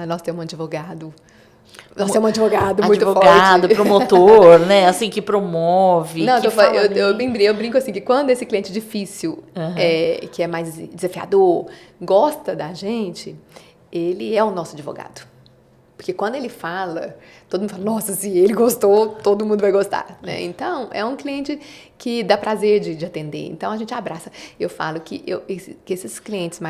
nós temos um advogado. Nós temos um advogado muito forte. Advogado, promotor, né? Assim, que promove. Não, eu brinco assim, que quando esse cliente difícil, que é mais desafiador, gosta da gente, ele é o nosso advogado. Porque quando ele fala, todo mundo fala, nossa, se ele gostou, todo mundo vai gostar, né? Então, é um cliente que dá prazer de atender. Então, a gente abraça. Eu falo que esses clientes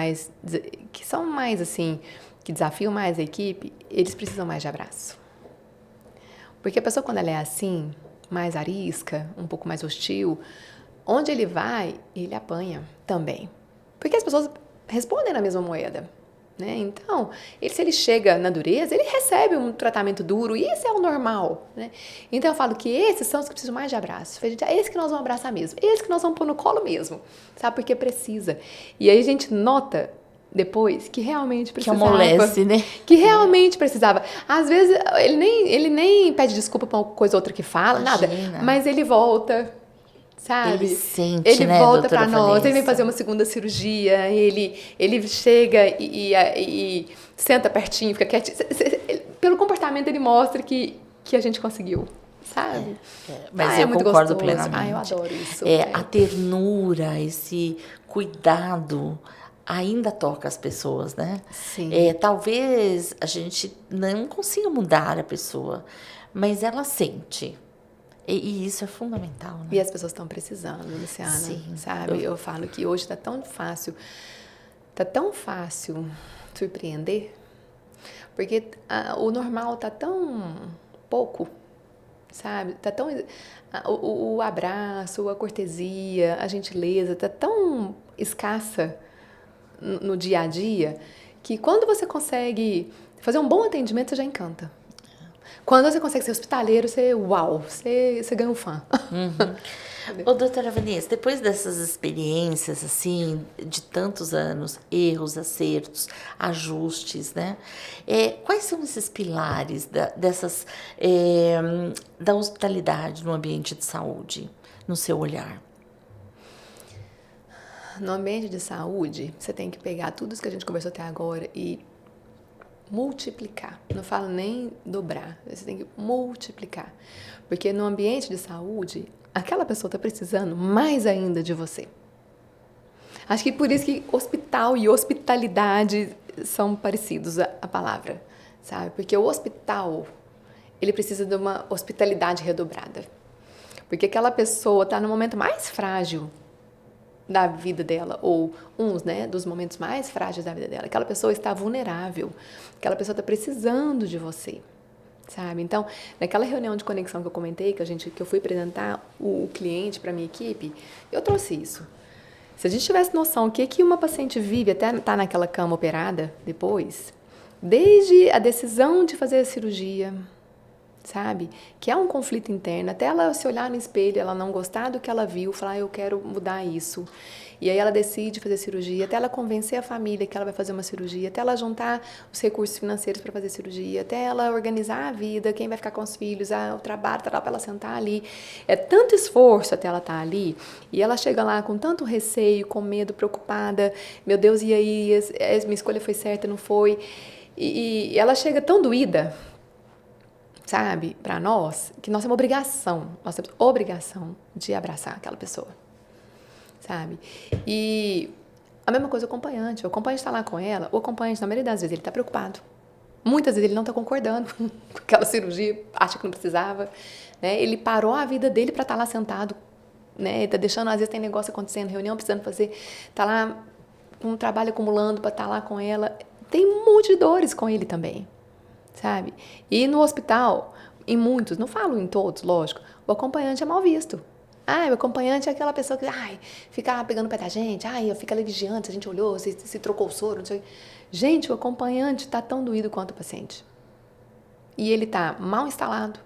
que são mais assim... que desafiam mais a equipe, eles precisam mais de abraço. Porque a pessoa, quando ela é assim, mais arisca, um pouco mais hostil, onde ele vai, ele apanha também. Porque as pessoas respondem na mesma moeda, né? Então, se ele chega na dureza, ele recebe um tratamento duro, e esse é o normal, né? Então, eu falo que esses são os que precisam mais de abraço. É esse que nós vamos abraçar mesmo, esse que nós vamos pôr no colo mesmo, sabe? Porque precisa. E aí a gente nota... depois, que realmente precisava. Que amolece, né? Que realmente precisava. Às vezes, ele nem pede desculpa pra uma coisa ou outra que fala, nada. Mas ele volta, sabe? Ele sente, ele né, volta doutora pra nós, Vanessa? ele vem fazer uma segunda cirurgia, ele chega e senta pertinho, fica quietinho. Pelo comportamento, ele mostra que a gente conseguiu. Sabe? Mas eu muito concordo gostoso. plenamente. Eu adoro isso. A ternura, esse cuidado... ainda toca as pessoas, né? Sim. Talvez a gente não consiga mudar a pessoa, mas ela sente. E isso é fundamental, né? E as pessoas estão precisando, Luciana. Sim. Sabe? Eu falo que hoje tá tão fácil surpreender, porque o normal tá tão pouco, sabe? Tá tão o abraço, a cortesia, a gentileza tá tão escassa no dia a dia que quando você consegue fazer um bom atendimento, você já encanta. Quando você consegue ser hospitaleiro, você ganha um fã. Ô, doutora Vanessa, depois dessas experiências, assim, de tantos anos, erros, acertos, ajustes, né? Quais são esses pilares da hospitalidade no ambiente de saúde, no seu olhar? No ambiente de saúde, você tem que pegar tudo isso que a gente conversou até agora e multiplicar. Não falo nem dobrar, você tem que multiplicar. Porque no ambiente de saúde, aquela pessoa está precisando mais ainda de você. Acho que por isso que hospital e hospitalidade são parecidos a palavra, sabe? Porque o hospital, ele precisa de uma hospitalidade redobrada. Porque aquela pessoa está no momento mais frágil da vida dela, ou dos momentos mais frágeis da vida dela. Aquela pessoa está vulnerável, aquela pessoa está precisando de você, sabe? Então, naquela reunião de conexão que eu comentei, que eu fui apresentar o cliente para a minha equipe, eu trouxe isso. Se a gente tivesse noção o que uma paciente vive até estar naquela cama operada depois, desde a decisão de fazer a cirurgia, sabe? Que é um conflito interno, até ela se olhar no espelho, ela não gostar do que ela viu, falar, eu quero mudar isso. E aí ela decide fazer cirurgia, até ela convencer a família que ela vai fazer uma cirurgia, até ela juntar os recursos financeiros para fazer cirurgia, até ela organizar a vida, quem vai ficar com os filhos, o trabalho, para ela sentar ali. É tanto esforço até ela estar ali, e ela chega lá com tanto receio, com medo, preocupada, meu Deus, e aí, minha escolha foi certa, não foi? E ela chega tão doída, sabe, para nós, que nós temos obrigação de abraçar aquela pessoa, sabe? E a mesma coisa o acompanhante está lá com ela, o acompanhante, na maioria das vezes, ele está preocupado. Muitas vezes ele não está concordando com aquela cirurgia, acha que não precisava, né? Ele parou a vida dele para estar lá sentado, né? Está deixando, às vezes tem negócio acontecendo, reunião precisando fazer, está lá com um trabalho acumulando para estar lá com ela. Tem um monte de dores com ele também, sabe? E no hospital, em muitos, não falo em todos, lógico, o acompanhante é mal visto. O acompanhante é aquela pessoa que, fica pegando o pé da gente, fica ali vigiando, se a gente olhou, se trocou o soro, não sei. Gente, o acompanhante está tão doído quanto o paciente. E ele está mal instalado,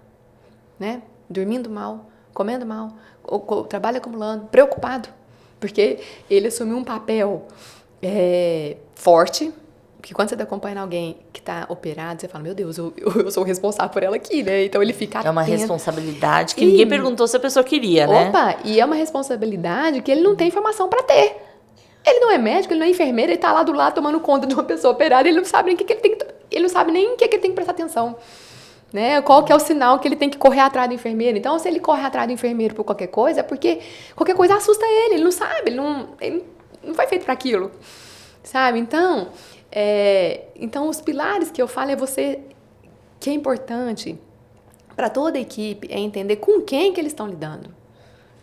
né? Dormindo mal, comendo mal, o trabalho acumulando, preocupado, porque ele assumiu um papel forte. Porque quando você está acompanhando alguém que está operado, você fala, meu Deus, eu sou o responsável por ela aqui, né? Então ele fica atento. É uma responsabilidade que ninguém perguntou se a pessoa queria, né? E é uma responsabilidade que ele não tem informação para ter. Ele não é médico, ele não é enfermeiro, ele está lá do lado tomando conta de uma pessoa operada, ele não sabe nem o que ele tem que... Ele não sabe nem o que ele tem que prestar atenção. Né? Qual que é o sinal que ele tem que correr atrás do enfermeiro. Então, se ele corre atrás do enfermeiro por qualquer coisa, é porque qualquer coisa assusta ele não sabe, ele não foi feito para aquilo. Sabe? Então, os pilares que eu falo que é importante para toda a equipe é entender com quem que eles estão lidando.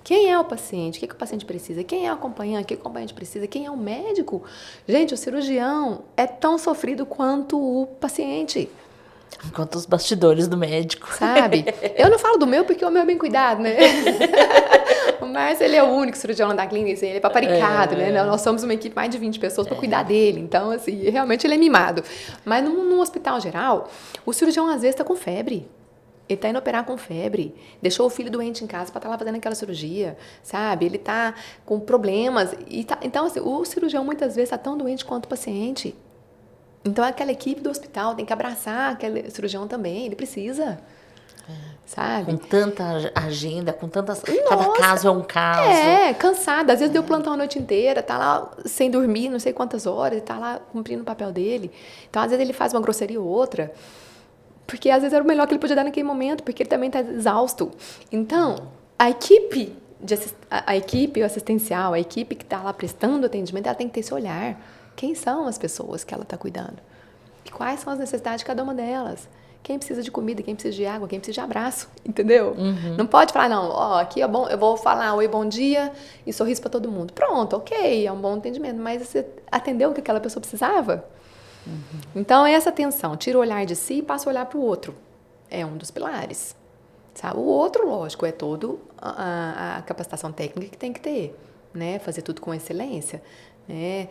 Quem é o paciente? O que o paciente precisa? Quem é o acompanhante? O que o acompanhante precisa? Quem é o médico? Gente, o cirurgião é tão sofrido quanto o paciente. Quanto os bastidores do médico. Sabe? Eu não falo do meu porque o meu é bem cuidado, né? O Márcio, ele é o único cirurgião da clínica, assim, ele é paparicado, né? Nós somos uma equipe de mais de 20 pessoas para cuidar dele. Então, assim, realmente ele é mimado. Mas num hospital geral, o cirurgião às vezes está com febre. Ele está indo operar com febre. Deixou o filho doente em casa para estar lá fazendo aquela cirurgia, sabe? Ele está com problemas. Então, assim, o cirurgião muitas vezes está tão doente quanto o paciente. Então, aquela equipe do hospital tem que abraçar aquele cirurgião também, ele precisa, sabe? Com tanta agenda, com tantas... Cada caso é um caso. Cansada. Às vezes deu plantão a noite inteira, tá lá sem dormir, não sei quantas horas, e tá lá cumprindo o papel dele. Então, às vezes ele faz uma grosseria ou outra, porque às vezes era o melhor que ele podia dar naquele momento, porque ele também tá exausto. Então, a equipe assistencial, a equipe que tá lá prestando atendimento, ela tem que ter esse olhar. Quem são as pessoas que ela está cuidando? E quais são as necessidades de cada uma delas? Quem precisa de comida, quem precisa de água, quem precisa de abraço, entendeu? Uhum. Não pode falar, não, aqui é bom, eu vou falar oi, bom dia e sorriso para todo mundo. Pronto, ok, é um bom atendimento, mas você atendeu o que aquela pessoa precisava? Uhum. Então, essa atenção, tira o olhar de si e passa o olhar para o outro. É um dos pilares, sabe? O outro, lógico, é todo a capacitação técnica que tem que ter, né? Fazer tudo com excelência, né?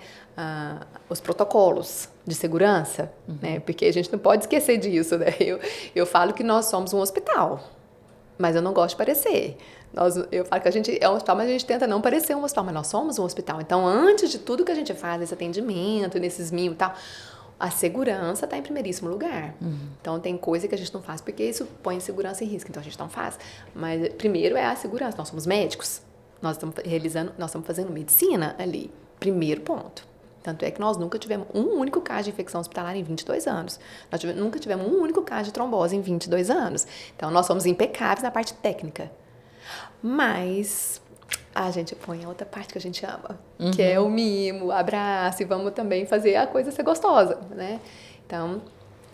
Os protocolos de segurança, né? Porque a gente não pode esquecer disso, né? Eu falo que nós somos um hospital, mas eu não gosto de parecer. Eu falo que a gente é um hospital, mas a gente tenta não parecer um hospital, mas nós somos um hospital. Então, antes de tudo que a gente faz, nesse atendimento, nesses mimos e tal, a segurança está em primeiríssimo lugar. Então, tem coisa que a gente não faz porque isso põe segurança em risco, então a gente não faz. Mas, primeiro é a segurança. Nós somos médicos, nós estamos fazendo medicina ali. Primeiro ponto. Tanto é que nós nunca tivemos um único caso de infecção hospitalar em 22 anos. Nós nunca tivemos um único caso de trombose em 22 anos. Então, nós somos impecáveis na parte técnica. Mas a gente põe a outra parte que a gente ama, que é o mimo, o abraço, e vamos também fazer a coisa ser gostosa, né? Então,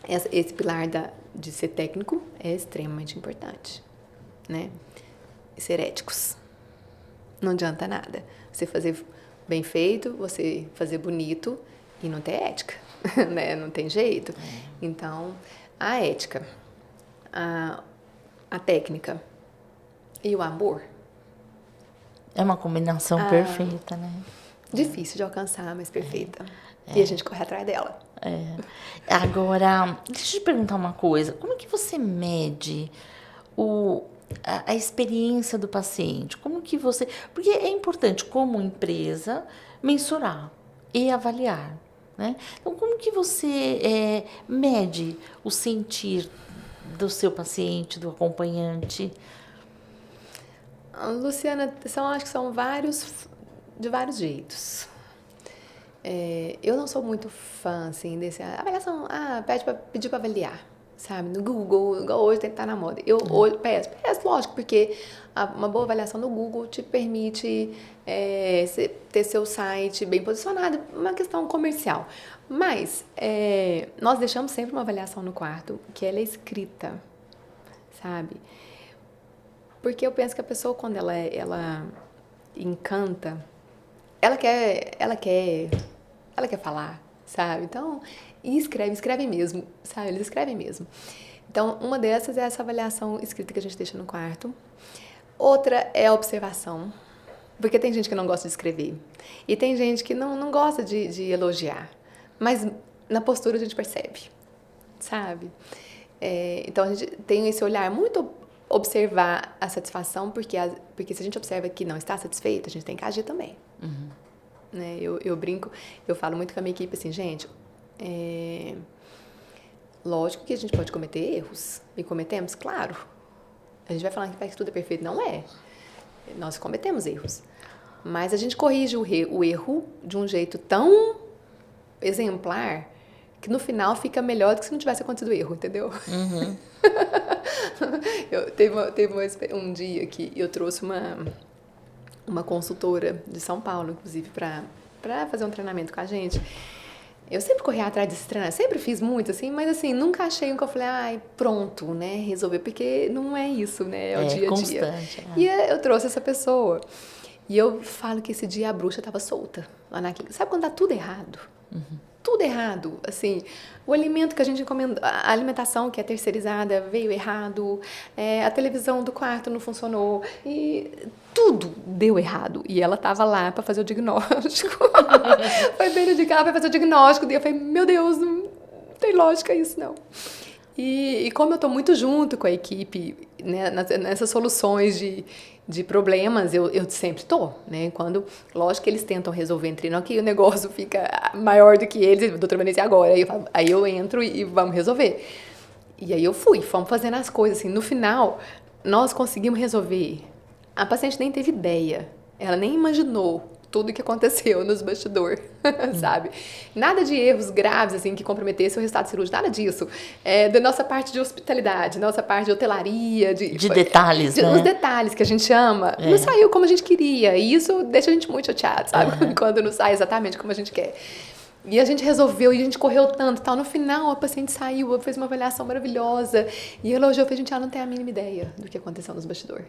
esse pilar de ser técnico é extremamente importante, né? E ser éticos. Não adianta nada. Você fazer bem feito, você fazer bonito e não ter ética, né? Não tem jeito. Então, a ética, a técnica e o amor. É uma combinação perfeita, né? Difícil de alcançar, mas perfeita. E a gente corre atrás dela. Agora, deixa eu te perguntar uma coisa. Como é que você mede a experiência do paciente? Como que você... Porque é importante, como empresa, mensurar e avaliar, né? Então, como que você mede o sentir do seu paciente, do acompanhante? Luciana, acho que são de vários jeitos. Eu não sou muito fã, assim, desse avaliação, pedir para avaliar, sabe? No Google, igual hoje tem que estar na moda. Eu hoje peço, lógico, porque uma boa avaliação no Google te permite ter seu site bem posicionado, uma questão comercial. Mas nós deixamos sempre uma avaliação no quarto, que ela é escrita, sabe? Porque eu penso que a pessoa, quando ela encanta, ela quer falar, sabe? Então, e escreve mesmo, sabe? Eles escrevem mesmo. Então, uma dessas é essa avaliação escrita que a gente deixa no quarto. Outra é a observação, porque tem gente que não gosta de escrever. E tem gente que não gosta de elogiar. Mas na postura a gente percebe, sabe? Então, a gente tem esse olhar muito observar a satisfação, porque se a gente observa que não está satisfeito, a gente tem que agir também. Né? Eu brinco, eu falo muito com a minha equipe assim, gente, lógico que a gente pode cometer erros, e cometemos, claro. A gente vai falar que tudo é perfeito, não é. Nós cometemos erros. Mas a gente corrige o erro de um jeito tão exemplar que no final fica melhor do que se não tivesse acontecido erro, entendeu? Teve um dia que eu trouxe uma consultora de São Paulo, inclusive, para fazer um treinamento com a gente. Eu sempre corri atrás desse treinamento, sempre fiz muito, assim, mas assim, nunca achei um que eu falei, pronto, né, resolver, porque não é isso, né, é o dia a dia. Constante. E eu trouxe essa pessoa. E eu falo que esse dia a bruxa estava solta lá na clínica. Sabe quando tá tudo errado? Tudo errado, assim, o alimento que a gente encomenda, a alimentação que é terceirizada veio errado, a televisão do quarto não funcionou, e tudo deu errado. E ela tava lá para fazer o diagnóstico. Foi bem no dia que ela vai fazer o diagnóstico, e eu falei, meu Deus, não tem lógica isso, não. E como eu tô muito junto com a equipe, né, nessas soluções de problemas, eu sempre tô, né? Lógico que eles tentam resolver entre nós, que o negócio fica maior do que eles, doutora Vanessa, agora? Aí eu entro e vamos resolver. E aí fomos fazendo as coisas, assim, no final, nós conseguimos resolver. A paciente nem teve ideia, ela nem imaginou tudo o que aconteceu nos bastidores, sabe? Nada de erros graves, assim, que comprometesse o resultado cirúrgico, nada disso. Da nossa parte de hospitalidade, nossa parte de hotelaria, de detalhes, né? Os detalhes que a gente ama, não saiu como a gente queria, e isso deixa a gente muito chateado, sabe? Quando não sai exatamente como a gente quer. E a gente resolveu, e a gente correu tanto e tal. No final, a paciente saiu, fez uma avaliação maravilhosa, e elogiou, a gente não tem a mínima ideia do que aconteceu nos bastidores.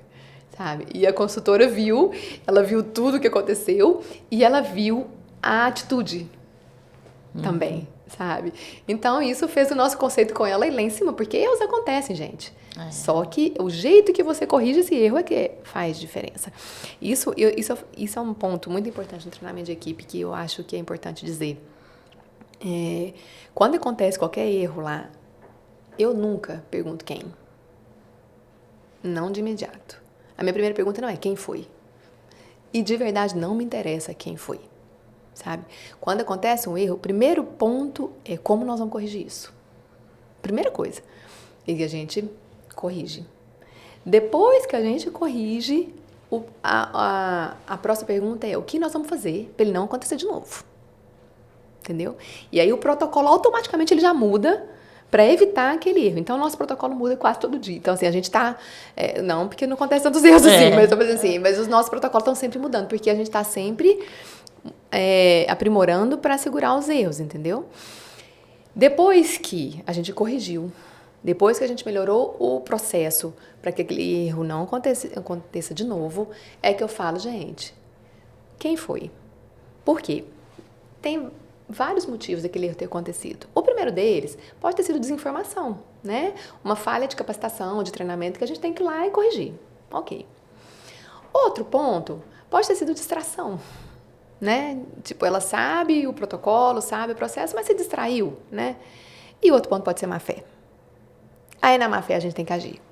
Sabe? E a consultora ela viu tudo o que aconteceu e ela viu a atitude também, sabe? Então, isso fez o nosso conceito com ela ir lá em cima, porque erros acontecem, gente. Só que o jeito que você corrige esse erro é que faz diferença. Isso é um ponto muito importante no treinamento de equipe que eu acho que é importante dizer. Quando acontece qualquer erro lá, eu nunca pergunto quem. Não de imediato. A minha primeira pergunta não é quem foi. E de verdade não me interessa quem foi. Sabe? Quando acontece um erro, o primeiro ponto é como nós vamos corrigir isso. Primeira coisa. E a gente corrige. Depois que a gente corrige, a próxima pergunta é o que nós vamos fazer para ele não acontecer de novo. Entendeu? E aí o protocolo automaticamente ele já muda para evitar aquele erro. Então, o nosso protocolo muda quase todo dia. Então, assim, a gente está... não, porque não acontece tantos erros assim, mas os nossos protocolos estão sempre mudando, porque a gente está sempre aprimorando para segurar os erros, entendeu? Depois que a gente corrigiu, depois que a gente melhorou o processo para que aquele erro não aconteça de novo, é que eu falo, gente, quem foi? Por quê? Tem vários motivos daquele erro ter acontecido. O primeiro deles pode ter sido desinformação, né? Uma falha de capacitação, de treinamento que a gente tem que ir lá e corrigir. Ok. Outro ponto pode ter sido distração, né? Tipo, ela sabe o protocolo, sabe o processo, mas se distraiu, né? E outro ponto pode ser má fé. Aí na má fé a gente tem que agir,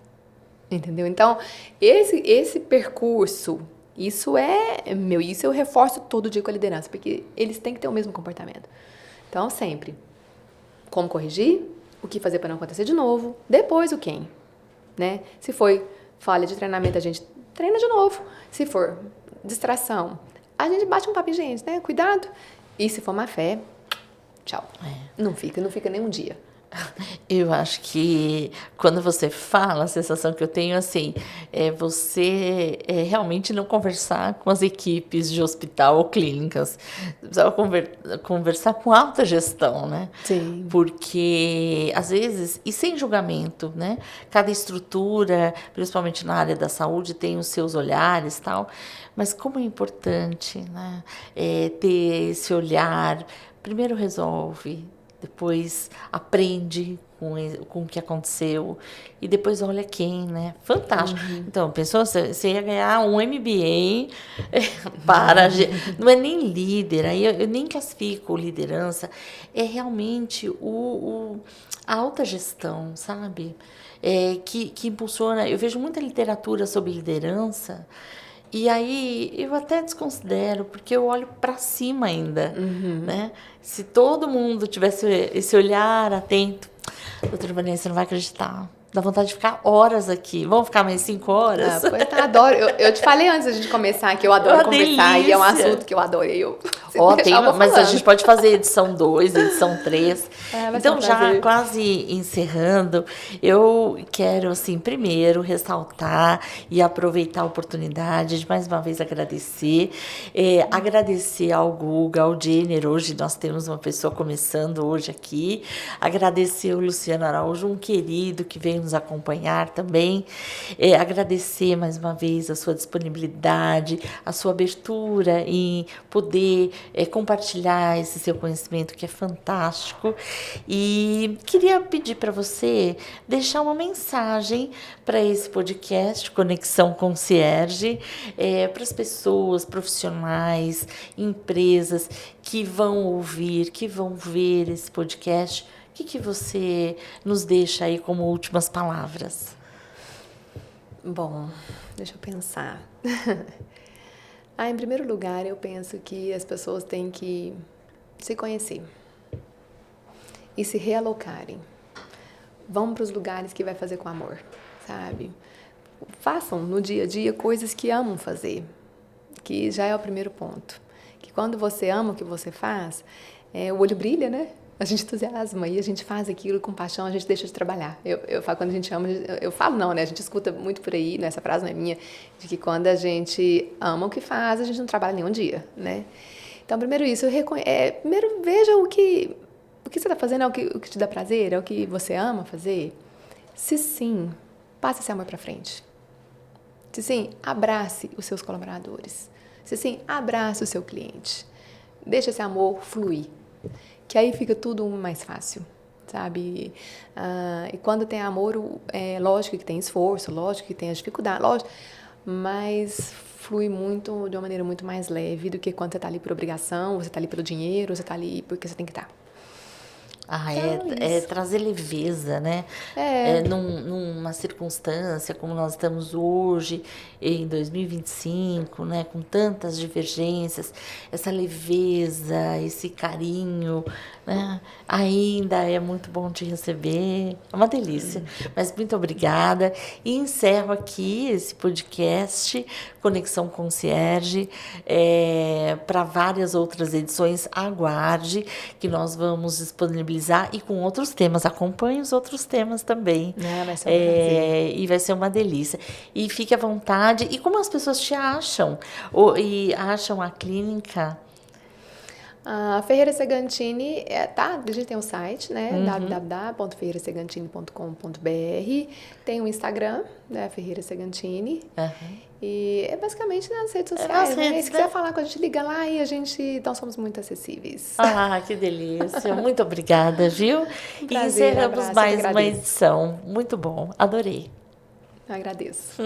entendeu? Então, esse percurso, isso eu reforço todo dia com a liderança, porque eles têm que ter o mesmo comportamento. Então, sempre, como corrigir, o que fazer para não acontecer de novo, depois o quem, né? Se foi falha de treinamento, a gente treina de novo. Se for distração, a gente bate um papo, gente, né? Cuidado. E se for má fé, tchau. Não fica nem um dia. Eu acho que quando você fala, a sensação que eu tenho assim, é você realmente não conversar com as equipes de hospital ou clínicas. Você precisava conversar com alta gestão, né? Sim. Porque, às vezes, e sem julgamento, né? Cada estrutura, principalmente na área da saúde, tem os seus olhares e tal. Mas como é importante, né? Ter esse olhar. Primeiro resolve, depois aprende com o que aconteceu e depois olha quem, né? Fantástico. Então, pensou, você ia ganhar um MBA não é nem líder, aí eu nem classifico liderança, é realmente a alta gestão, sabe? Que impulsiona. Eu vejo muita literatura sobre liderança. E aí eu até desconsidero, porque eu olho para cima ainda, né? Se todo mundo tivesse esse olhar atento, doutora Vanessa, você não vai acreditar. Dá vontade de ficar horas aqui. Vamos ficar mais 5 horas? Pois tá, adoro. Eu te falei antes da gente começar que eu adoro conversar. Delícia. E é um assunto que eu adoro. Mas a gente pode fazer edição 2, edição 3. Então, já quase encerrando, eu quero, assim, primeiro ressaltar e aproveitar a oportunidade de mais uma vez agradecer. Agradecer ao Guga, ao Jenner. Hoje nós temos uma pessoa começando hoje aqui. Agradecer ao Luciano Araújo, um querido que veio nos acompanhar também. Agradecer mais uma vez a sua disponibilidade, a sua abertura em poder compartilhar esse seu conhecimento que é fantástico. E queria pedir para você deixar uma mensagem para esse podcast Conexão Concierge, para as pessoas, profissionais, empresas que vão ouvir, que vão ver esse podcast. O que você nos deixa aí como últimas palavras? Bom, deixa eu pensar. Em primeiro lugar, eu penso que as pessoas têm que se conhecer e se realocarem. Vão para os lugares que vai fazer com amor, sabe? Façam no dia a dia coisas que amam fazer, que já é o primeiro ponto. Que quando você ama o que você faz, o olho brilha, né? A gente entusiasma e a gente faz aquilo com paixão, a gente deixa de trabalhar. Eu falo, quando a gente ama, eu falo não, né? A gente escuta muito por aí, né? Essa frase não é minha, de que quando a gente ama o que faz, a gente não trabalha nenhum dia, né? Então, primeiro isso, primeiro veja o que você está fazendo, é o que te dá prazer, é o que você ama fazer. Se sim, passe esse amor para frente. Se sim, abrace os seus colaboradores. Se sim, abrace o seu cliente. Deixa esse amor fluir. Que aí fica tudo mais fácil, sabe? E quando tem amor, lógico que tem esforço, lógico que tem a dificuldade, lógico, mas flui muito, de uma maneira muito mais leve do que quando você está ali por obrigação, você está ali pelo dinheiro, você está ali porque você tem que estar. Então, é trazer leveza, né? Numa circunstância como nós estamos hoje, em 2025, né? Com tantas divergências, essa leveza, esse carinho, né? Ainda é muito bom te receber, é uma delícia. Mas muito obrigada. E encerro aqui esse podcast, Conexão Concierge, para várias outras edições. Aguarde que nós vamos disponibilizar e com outros temas. Acompanhe os outros temas também. Vai ser um prazer. E vai ser uma delícia. E fique à vontade. E como as pessoas te acham? E acham a clínica? A Ferreira Segantini, a gente tem um site, né? www.ferreirasegantini.com.br. Tem o Instagram, né? Ferreira Segantini. E é basicamente nas redes sociais, né? Se quiser falar com a gente, liga lá e nós somos muito acessíveis. Que delícia. Muito obrigada, viu? Prazer, e encerramos mais uma edição. Muito bom. Adorei. Eu agradeço.